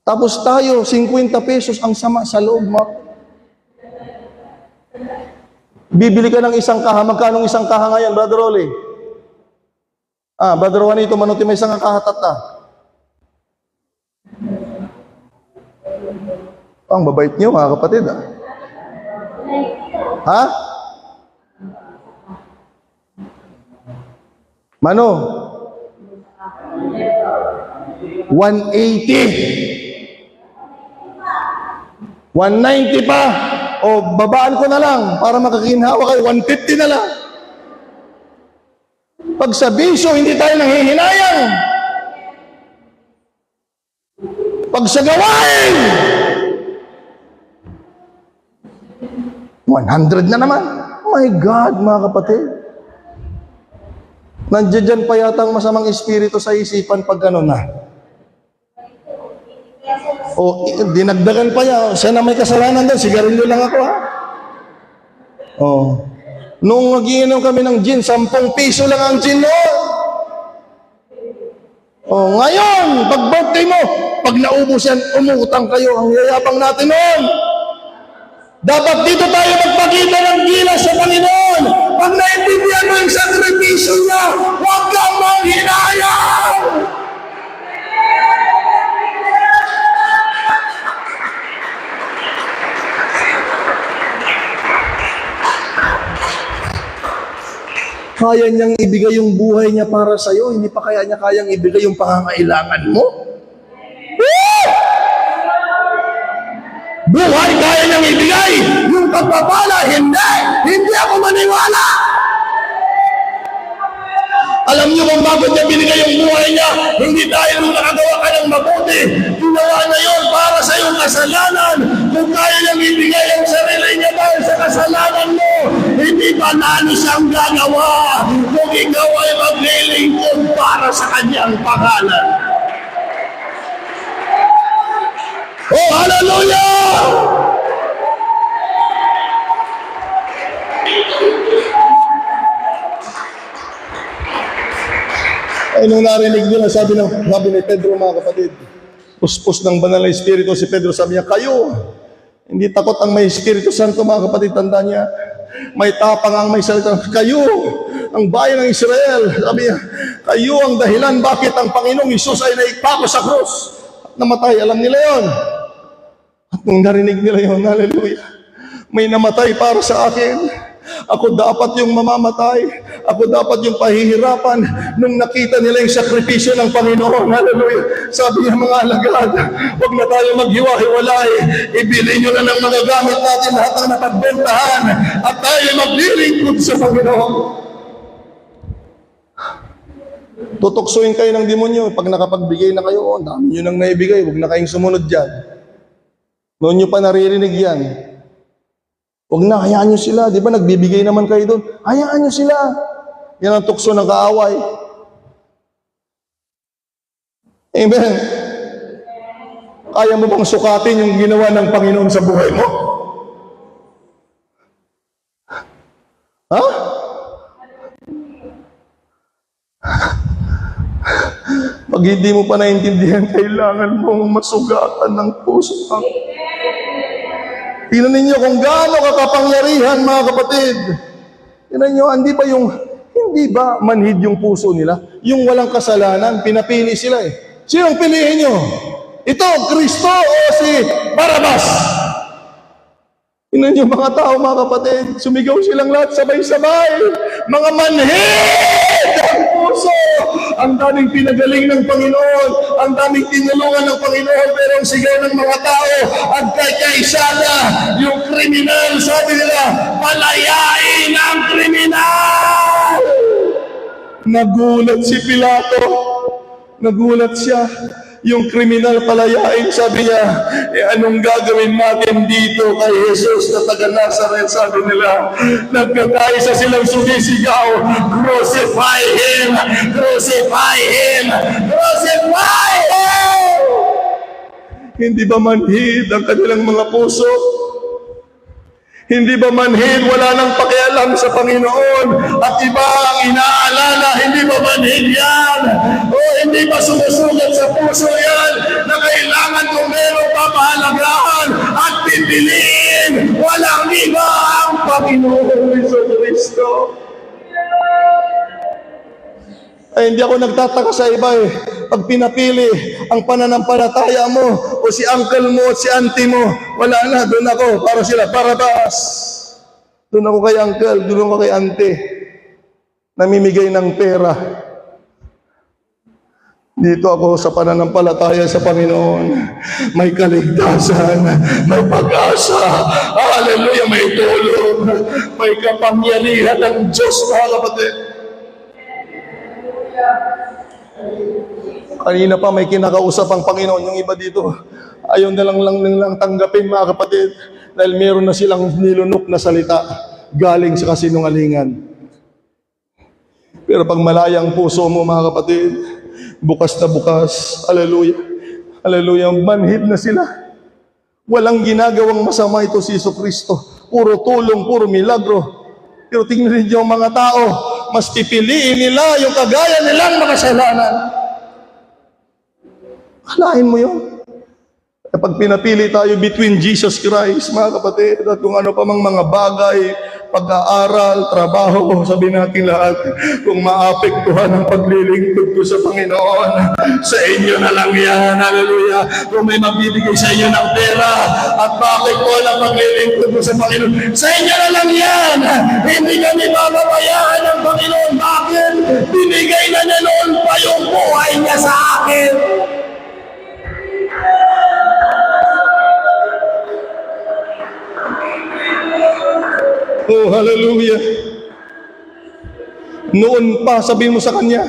Tapos tayo, 50 pesos ang sama sa loob mo. Bibili ka ng isang kaha. Magkanong isang kaha ngayon, Brother Rolly? Brother Juanito, manuti may isang kahatat na. Ang babait niyo, mga kapatid. Mano? 180. 190 pa. O, babaan ko na lang para makakinhawa kayo. 150 na lang. Pag sa bisyo, hindi tayo nanghihinayang. Pag sa gawain, 100 na naman. My God, mga kapatid. Nandiyan pa yata ang masamang espiritu sa isipan pag gano'n na. O, dinagdagan pa niya. Siya na may kasalanan doon. Sigarilyo lang ako, ha? Nung nagiinom kami ng gin, 10 piso lang ang gin noon. Ngayon, pag birthday mo, pag naubos yan, umutang kayo. Ang yayabang natin noon. Dapat dito tayo magpakita ng gilas sa Panginoon. Pag naintindihan mo yung sakripisyo niya, huwag kang manghinayang! Kaya niyang ibigay yung buhay niya para sa'yo, hindi pa kaya niya kayang ibigay yung pangangailangan mo? Buhay kaya niyang ibigay, yung pagpapala, hindi! Hindi ako maniwala! Alam niyo kung bakit niya binigay yung buhay niya, hindi dahil nung nakagawa ka ng mabuti, ginawa na yun para sa iyong kasalanan. Kung kaya niyang ibigay ang sarili niya dahil sa kasalanan mo, hindi ba nalo siyang gagawa kung ikaw ay maglilingkod para sa kanyang pangalan? Oh, hallelujah! Ay, nung narinig nyo na, sabi ni Pedro, mga kapatid, puspos ng banal na Espiritu, si Pedro sabi niya, kayo, hindi takot ang may Espiritu Santo, mga kapatid, tanda niya, may tapang ang may salita, kayo, ang bayan ng Israel, sabi niya, kayo ang dahilan bakit ang Panginoong Isus ay naipako sa krus at namatay, alam nila yon. At nung narinig nila yon, hallelujah, may namatay para sa akin. Ako dapat yung mamamatay. Ako dapat yung pahihirapan. Nung nakita nila yung sakripisyo ng Panginoon, hallelujah, sabi niya, mga alagad, huwag na tayo maghiwa-hiwalay. Ibili nyo na ng mga gamit natin lahat ng napagbentahan at tayo maglilingkod sa Panginoon. Tutuksuin kayo ng demonyo. Pag nakapagbigay na kayo, dami nyo nang naibigay. Huwag na kayong sumunod dyan. Noon nyo pa naririnig yan. Huwag na, hayaan nyo sila. Di ba nagbibigay naman kayo doon? Hayaan nyo sila. Yan ang tukso ng kaaway. Amen. Kaya mo bang sukatin yung ginawa ng Panginoon sa buhay mo? Pag hindi mo pa naintindihan, kailangan mong masugatan ng puso. Tingnan ninyo kung gaano kakapangyarihan, mga kapatid. Tingnan nyo, hindi ba manhid yung puso nila? Yung walang kasalanan, pinapili sila eh. Sinong piliin nyo? Ito, Kristo o si Barabas? Tingnan nyo mga tao, mga kapatid, sumigaw silang lahat sabay-sabay. Mga manhid ang puso. Ang daming pinagaling ng Panginoon, ang daming tinulungan ng Panginoon, pero ang sigaw ng mga tao, ang kaysa na, yung kriminal, sabi nila, palayain ang kriminal! Nagulat si Pilato, nagulat siya. Yung kriminal palayain, sabi niya, anong gagawin natin dito kay Jesus na taga Nazareth? Sabi nila, nagkakaisa silang sumisigaw, crucify Him! Crucify Him! Crucify Him! Hindi ba manhid ang kanilang mga puso? Hindi ba manhid, wala nang pakialam sa Panginoon at iba ang inaalala? Hindi ba manhid yan? O hindi ba sumusugat sa puso yan na kailangan kung meron papahalagahan at pipiliin? Walang iba ang Panginoon Kristo. Ay, hindi ako nagtataka sa iba eh. Pag pinapili ang pananampalataya mo o si uncle mo at si auntie mo, wala na, doon ako. Para sila, Barabas. Doon ako kay uncle, doon ako kay auntie. Namimigay ng pera. Dito ako sa pananampalataya sa Panginoon. May kaligtasan, may pag-asa. Hallelujah, may tulong. May kapangyarihan ng Diyos, mga kapatid. Kanina pa may kinakausap ang Panginoon. Yung iba dito, ayaw na lang tanggapin, mga kapatid, dahil meron na silang nilunok na salita galing sa kasinungalingan. Pero pag malayang puso mo, mga kapatid, bukas na bukas, hallelujah, hallelujah, manhid na sila. Walang ginagawang masama ito si Jesucristo. Puro tulong, puro milagro. Pero tingnan niyo yung mga tao, mas pipiliin nila yung kagaya nilang makasalanan. Alahin mo yun. Kapag pinapili tayo between Jesus Christ, mga kapatid, at kung ano pa mang mga bagay, pag-aaral, trabaho, sabihin natin lahat, kung maapektuhan ang paglilingkod ko sa Panginoon, sa inyo na lang yan, hallelujah. Kung may mabibigay sa inyo ng pera, at maapektuhan ang paglilingkod ko sa Panginoon, sa inyo na lang yan. Hindi kami bababayaan ng Panginoon. Bakit? Binigay na niya noon pa yung buhay niya sa akin. Oh, hallelujah. Noon pa, sabihin mo sa kanya,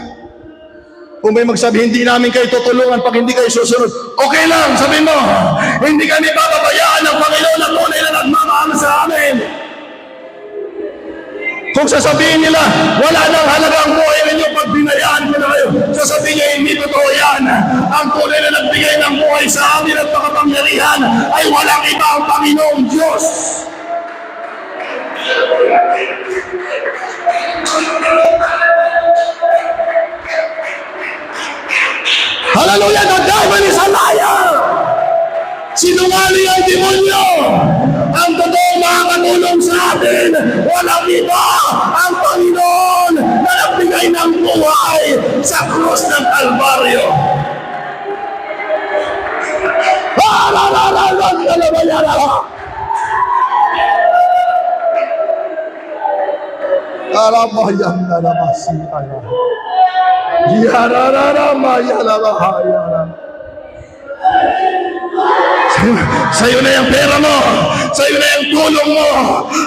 kung may magsabi, hindi namin kayo tutulungan pag hindi kayo susunod. Okay lang, sabihin mo, hindi kami bababayaan ng Panginoon na tunay na nagmamahal sa amin. Kung sasabihin nila, wala nang halaga ang buhay ninyo pag binayaan ko na kayo, sasabihin niya, hindi totoo yan. Ang tunay na nagbigay ng buhay sa amin at makapangyarihan ay walang iba ang Panginoong Diyos. Hallelujah, the devil is a liar. Sinungaling ang demonyo. Ang totoo makakatulong sa atin, walang iba ang Panginoon na nagbigay ng buhay sa krus ng Kalbaryo. Alabayan na namasi ala. Yararara mayalabahayara. Sa'yo na yung pera mo, sa'yo na yung tulong mo.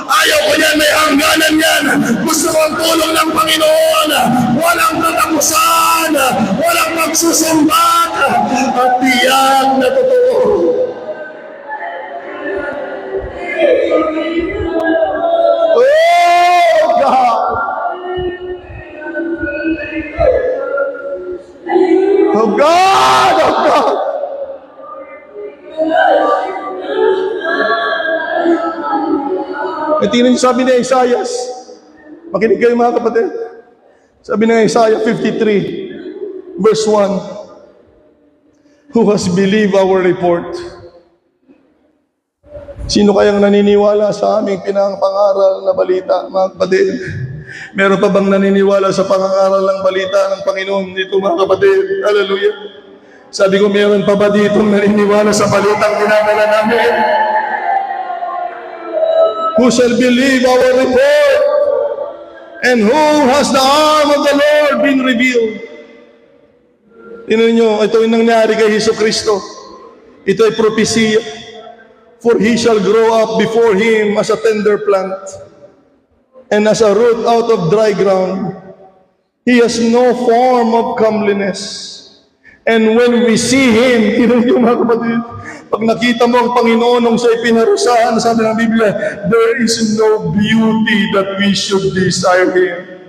Ayaw ko yan, may hangganan yan. Gusto ko ang tulong ng Panginoon. Walang katapusan, walang magsusumbat, at tiyak na totoo. Oh God! Oh God! Oh God! Tingnan niyo sabi ni Isaiah. Makinig kayo mga kapatid. Sabi ng Isaiah 53, verse 1. who has believed our report. Sino kayang naniniwala sa aming pinangaral na balita, mga kapatid? Meron pa bang naniniwala sa pangangaral ng balita ng Panginoon dito, mga kapatid? Hallelujah. Sabi ko, meron pa ba dito naniniwala sa balitang pinangaral namin? Who shall believe our report? And who has the arm of the Lord been revealed? Tingnan nyo, ito yung nangyari kay Hesus Kristo. Ito ay propesya. For he shall grow up before him as a tender plant, and as a root out of dry ground. He has no form of comeliness. And when we see him, tingnan nyo, mga kapatid, pag nakita mo ang Panginoon nung siya'y pinarusahan, sabi ng Biblia, there is no beauty that we should desire him.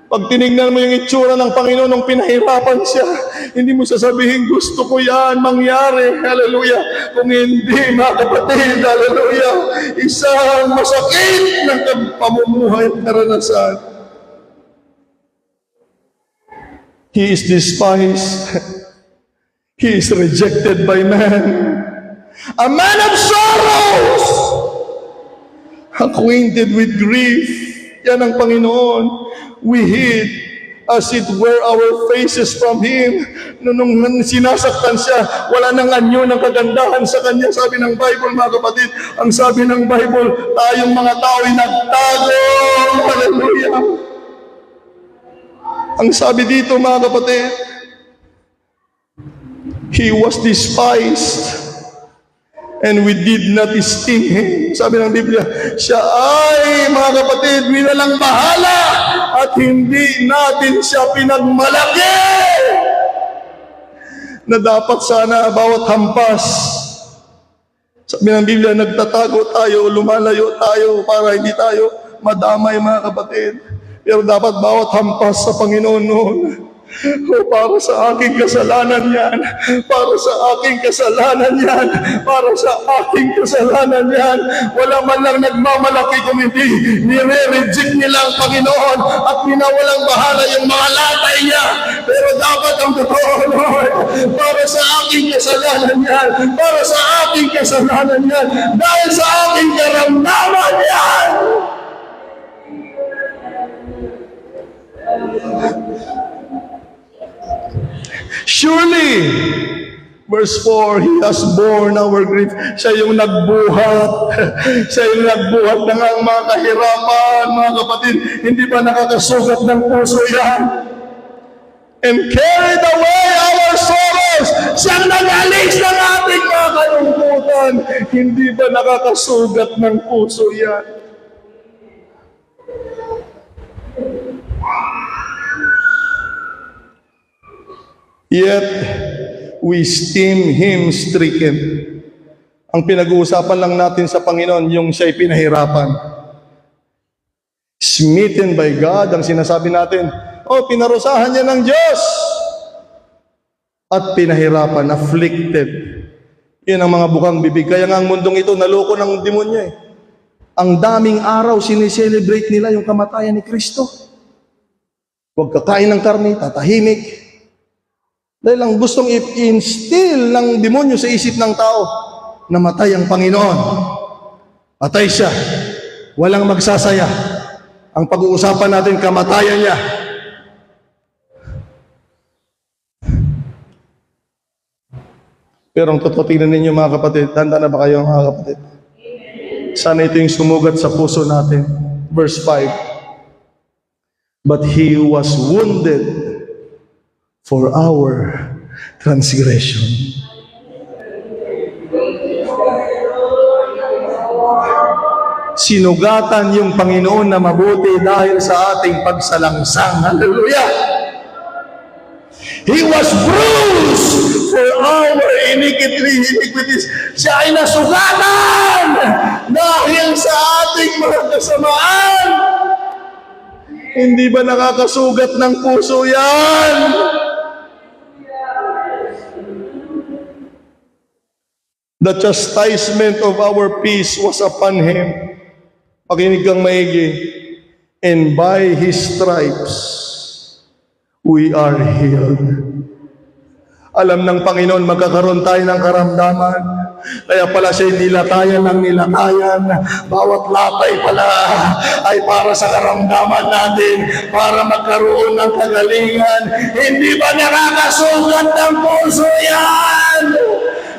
Pag tinignan mo yung itsura ng Panginoon nung pinahirapan siya, hindi mo sasabihin, gusto ko yan mangyari. Hallelujah. Kung hindi, mga kapatid, hallelujah, isang masakit ng pamumuhay at karanasan. He is despised. He is rejected by man. A man of sorrows, acquainted with grief. Yan ang Panginoon. We hid, as it were, our faces from Him. Nung sinasaktan siya, wala nang anyo ng kagandahan sa Kanya. Sabi ng Bible, mga kapatid, ang sabi ng Bible, tayong mga tao ay nagtago. Hallelujah. Ang sabi dito, mga kapatid, He was despised, and we did not esteem Him. Sabi ng Biblia, siya ay, mga kapatid, winalang bahala at hindi natin siya pinagmalaki. Na dapat sana bawat hampas, sabi ng Biblia, nagtatago tayo, lumalayo tayo para hindi tayo madamay, mga kapatid. Pero dapat bawat hampas sa Panginoon noon, para sa aking kasalanan yan, para sa aking kasalanan yan, para sa aking kasalanan yan. Wala man lang nagmamalaki kung hindi nire-reject nila ang Panginoon at pinawalang bahala yung mga latay niya. Pero dapat ang totoo, Lord, para sa aking kasalanan yan, para sa aking kasalanan yan, dahil sa aking karamdaman yan. Surely, verse 4, He has borne our grief. Siya yung nagbuhat. Siya yung nagbuhat ng ang mga kahirapan, mga kapatid. Hindi ba nakakasugat ng puso yan? And carried away our sorrows. Siyang nag-alis ng ating mga kalungkutan. Hindi ba nakakasugat ng puso yan? Yet, we esteem Him stricken. Ang pinag-uusapan lang natin sa Panginoon, yung siya'y pinahirapan. Smitten by God, ang sinasabi natin, pinarusahan niya ng Diyos. At pinahirapan, afflicted. Yan ang mga bukang bibig. Kaya nga ang mundong ito, naloko ng demonyo eh. Ang daming araw, sineselebrate nila yung kamatayan ni Kristo. Huwag kakain ng karne, tatahimik. Dahil ang gustong i-instill ng demonyo sa isip ng tao, namatay ang Panginoon. Patay siya. Walang magsasaya. Ang pag-uusapan natin, kamatayan niya. Pero ang totoo, tingnan ninyo, mga kapatid, handa na ba kayo, mga kapatid? Sana ito yung sumugat sa puso natin. Verse 5. But He was wounded for our transgression. Sinugatan yung Panginoon na mabuti dahil sa ating pagsalangsang. Hallelujah! He was bruised for our iniquities. Siya ay nasugatan dahil sa ating mga kasamaan. Hindi ba nakakasugat ng puso yan? The chastisement of our peace was upon Him. Pakinig kang maigi. And by His stripes, we are healed. Alam ng Panginoon, magkakaroon tayo ng karamdaman. Kaya pala siya nilatayan ng nilatayan. Bawat latay pala ay para sa karamdaman natin, para magkaroon ng kagalingan. Hindi ba nakakasugat ng puso yan?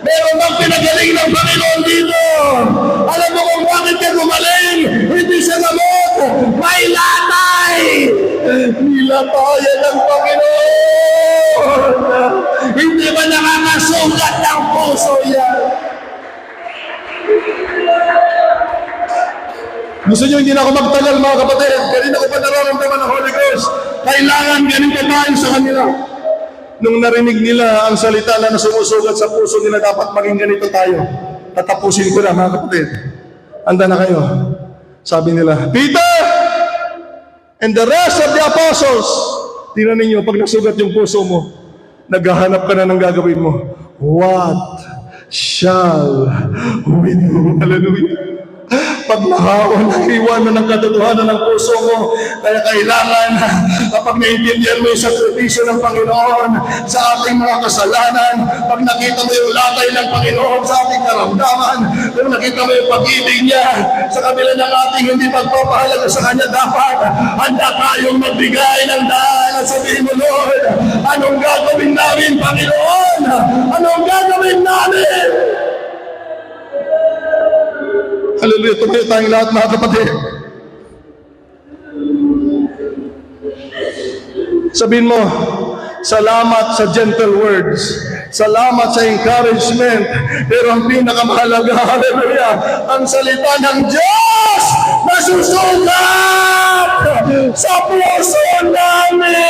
Meron bang pinagaling ng Panginoon dito? Alam mo kung bakit ka gumaling? Hindi sa gamot, may latay. Nilatayan ng Panginoon. Hindi ba nakakasugat ng puso yan? Gusto nyo hindi na ako magtagal mga kapatid. Kanina ko pa nararamdaman ng Holy Ghost. Kailangan ganito tayo sa kanila. Nung narinig nila ang salita na sumusugat sa puso nila, dapat maging ganito tayo. Tatapusin ko na mga kapatid. Handa na kayo. Sabi nila, Peter and the rest of the apostles. Tingnan ninyo, pag nasugat yung puso mo, naghahanap ka na ng gagawin mo. What shall we do? Hallelujah. Pag nahaon ang iwanan ng katotohanan ng puso mo, kaya kailangan kapag naintindihan mo yung sakripisyo ng Panginoon sa ating mga kasalanan, pag nakita mo yung latay ng Panginoon sa ating karamdaman, pag nakita mo yung pag-ibig niya sa kabila ng ating hindi pagpapahalaga sa Kanya, dapat handa tayong magbigay ng daan at sabihin mo, Lord, anong gagawin namin, Panginoon? Anong gagawin namin? Hallelujah, tumayo tayong lahat mga kapatid. Sabihin mo, salamat sa gentle words. Salamat sa encouragement. Pero ang pinakamahalaga, hallelujah, ang salita ng Diyos na susugat sa puso namin.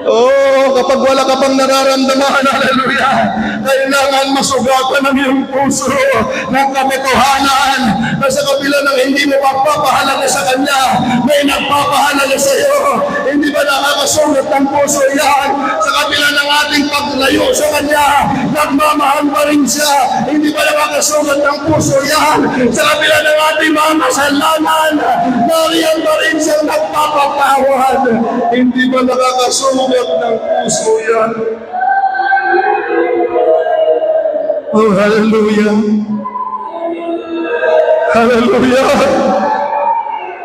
Oh, kapag wala ka pang nararamdaman, hallelujah, kailangan masugatan ng iyong puso ng katotohanan na sa kabila ng hindi mo pagpapahalaga sa Kanya, may nagpapahalaga sa iyo. Hindi ba nakakasugat ng puso yan? Sa kabila ng ating paglayo sa Kanya, nagmamahal pa rin siya. Hindi ba nakakasugat ng puso yan? Sa kabila ng ating mga kasalanan, nariyan pa rin siyang nagpapatawad. Hindi ba nakakasugat ng puso yan? Oh, hallelujah. Hallelujah.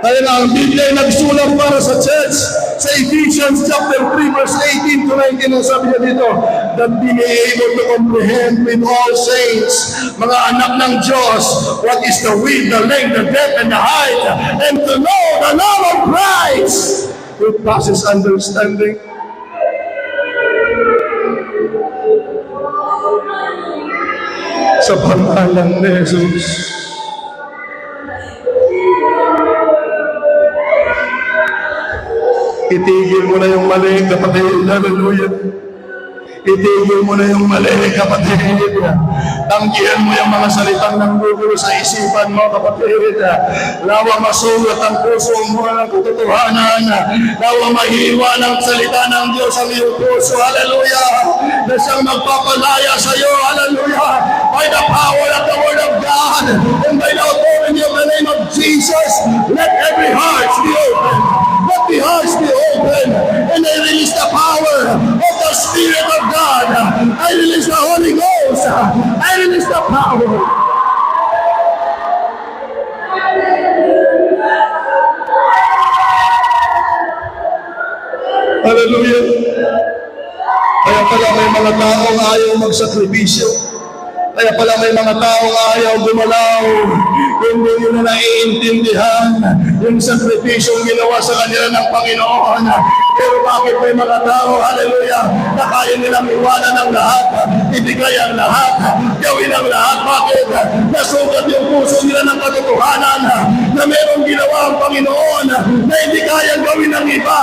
Kaya na ang Biblia ay nagsulat para sa church. Sa Ephesians chapter 3 verse 18 to 19, ang sabi niya dito, that being able to comprehend with all saints, mga anak ng Diyos, what is the width, the length, the depth, and the height, and to know the love of Christ, which passes understanding. Sa pangalan ni Jesus. Itigil mo na yung mali, kapatid. Hallelujah. Itigil mo na yung mali, kapatid. Tanggihan mo yung mga salitang nanggugulo sa isipan mo, kapatid. Nawa masulat ang puso mo ng katotohanan. Nawa mahiwa ng salita ng Diyos ang iyong puso. Hallelujah. Na siyang magpapalaya sa iyo. Hallelujah. By the power of the Word of God and by the authority of the name of Jesus, let every heart be open. Let the hearts be open. And I release the power of the Spirit of God. I release the Holy Ghost. I release the power. Hallelujah. Kaya pala may mga taong ayaw magsakripisyo. Kaya pala may mga taong ayaw gumalaw. Hindi nyo na naiintindihan yung sakripisyong ginawa sa kanila ng Panginoon. Pero bakit may mga tao, hallelujah, na kaya nilang iwanan ang lahat, ibigay ang lahat, gawin ang lahat? Bakit? Nasugat yung puso nila ng katotohanan na merong ginawa ang Panginoon na hindi kayang gawin ng iba.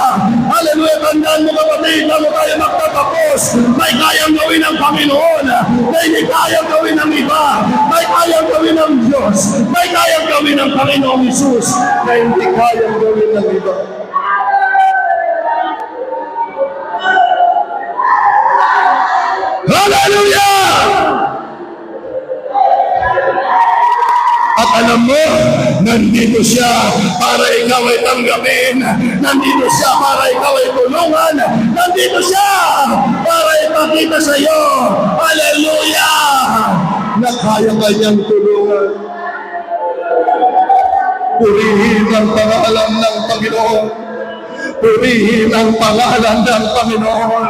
Hallelujah, tandaan mo kapatid, bago tayo magtatapos, may kayang gawin ng Panginoon na hindi kayang gawin ng iba. May kayang gawin ng Diyos. May kayang gawin ng Panginoong Isus na hindi kayang gawin ng iba. Hallelujah! At alam mo, nandito siya para ikaw ay tanggapin. Nandito siya para ikaw ay tulungan. Nandito siya para ipakita sa iyo, hallelujah, na kaya kanyang tulungan. Purihin ang pangalan ng Panginoon. Purihin ang pangalan ng Panginoon.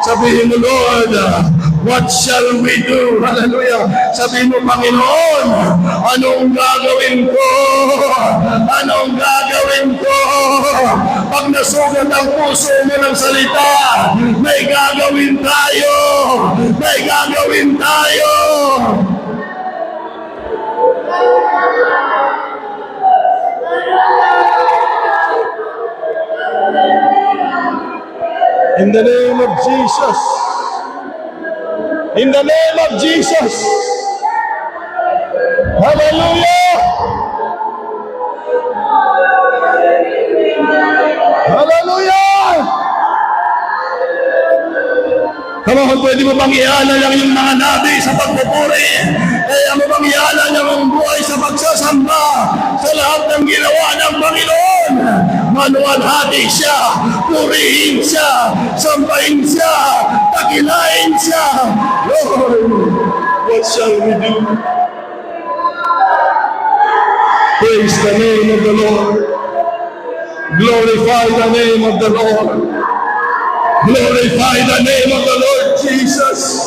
Sabihin mo, Lord, what shall we do? Hallelujah. Sabihin mo, Panginoon, anong gagawin ko? Anong gagawin ko? Pag nasugat ang puso mo ng salita, may gagawin tayo. May gagawin tayo. In the name of Jesus. In the name of Jesus. Hallelujah. Hallelujah. Come on, pwede mo bang ihala lang yung mga nabi sa pagpupuri? Kaya mo bang ihala lang ang buhay sa pagsasamba sa lahat ng ginawa ng Panginoon? Manualhati siya, purihin siya, sambahin siya, takilain siya. Lord, what shall we do? Praise the name of the Lord. Glorify the name of the Lord. Glorify the name of the Lord Jesus.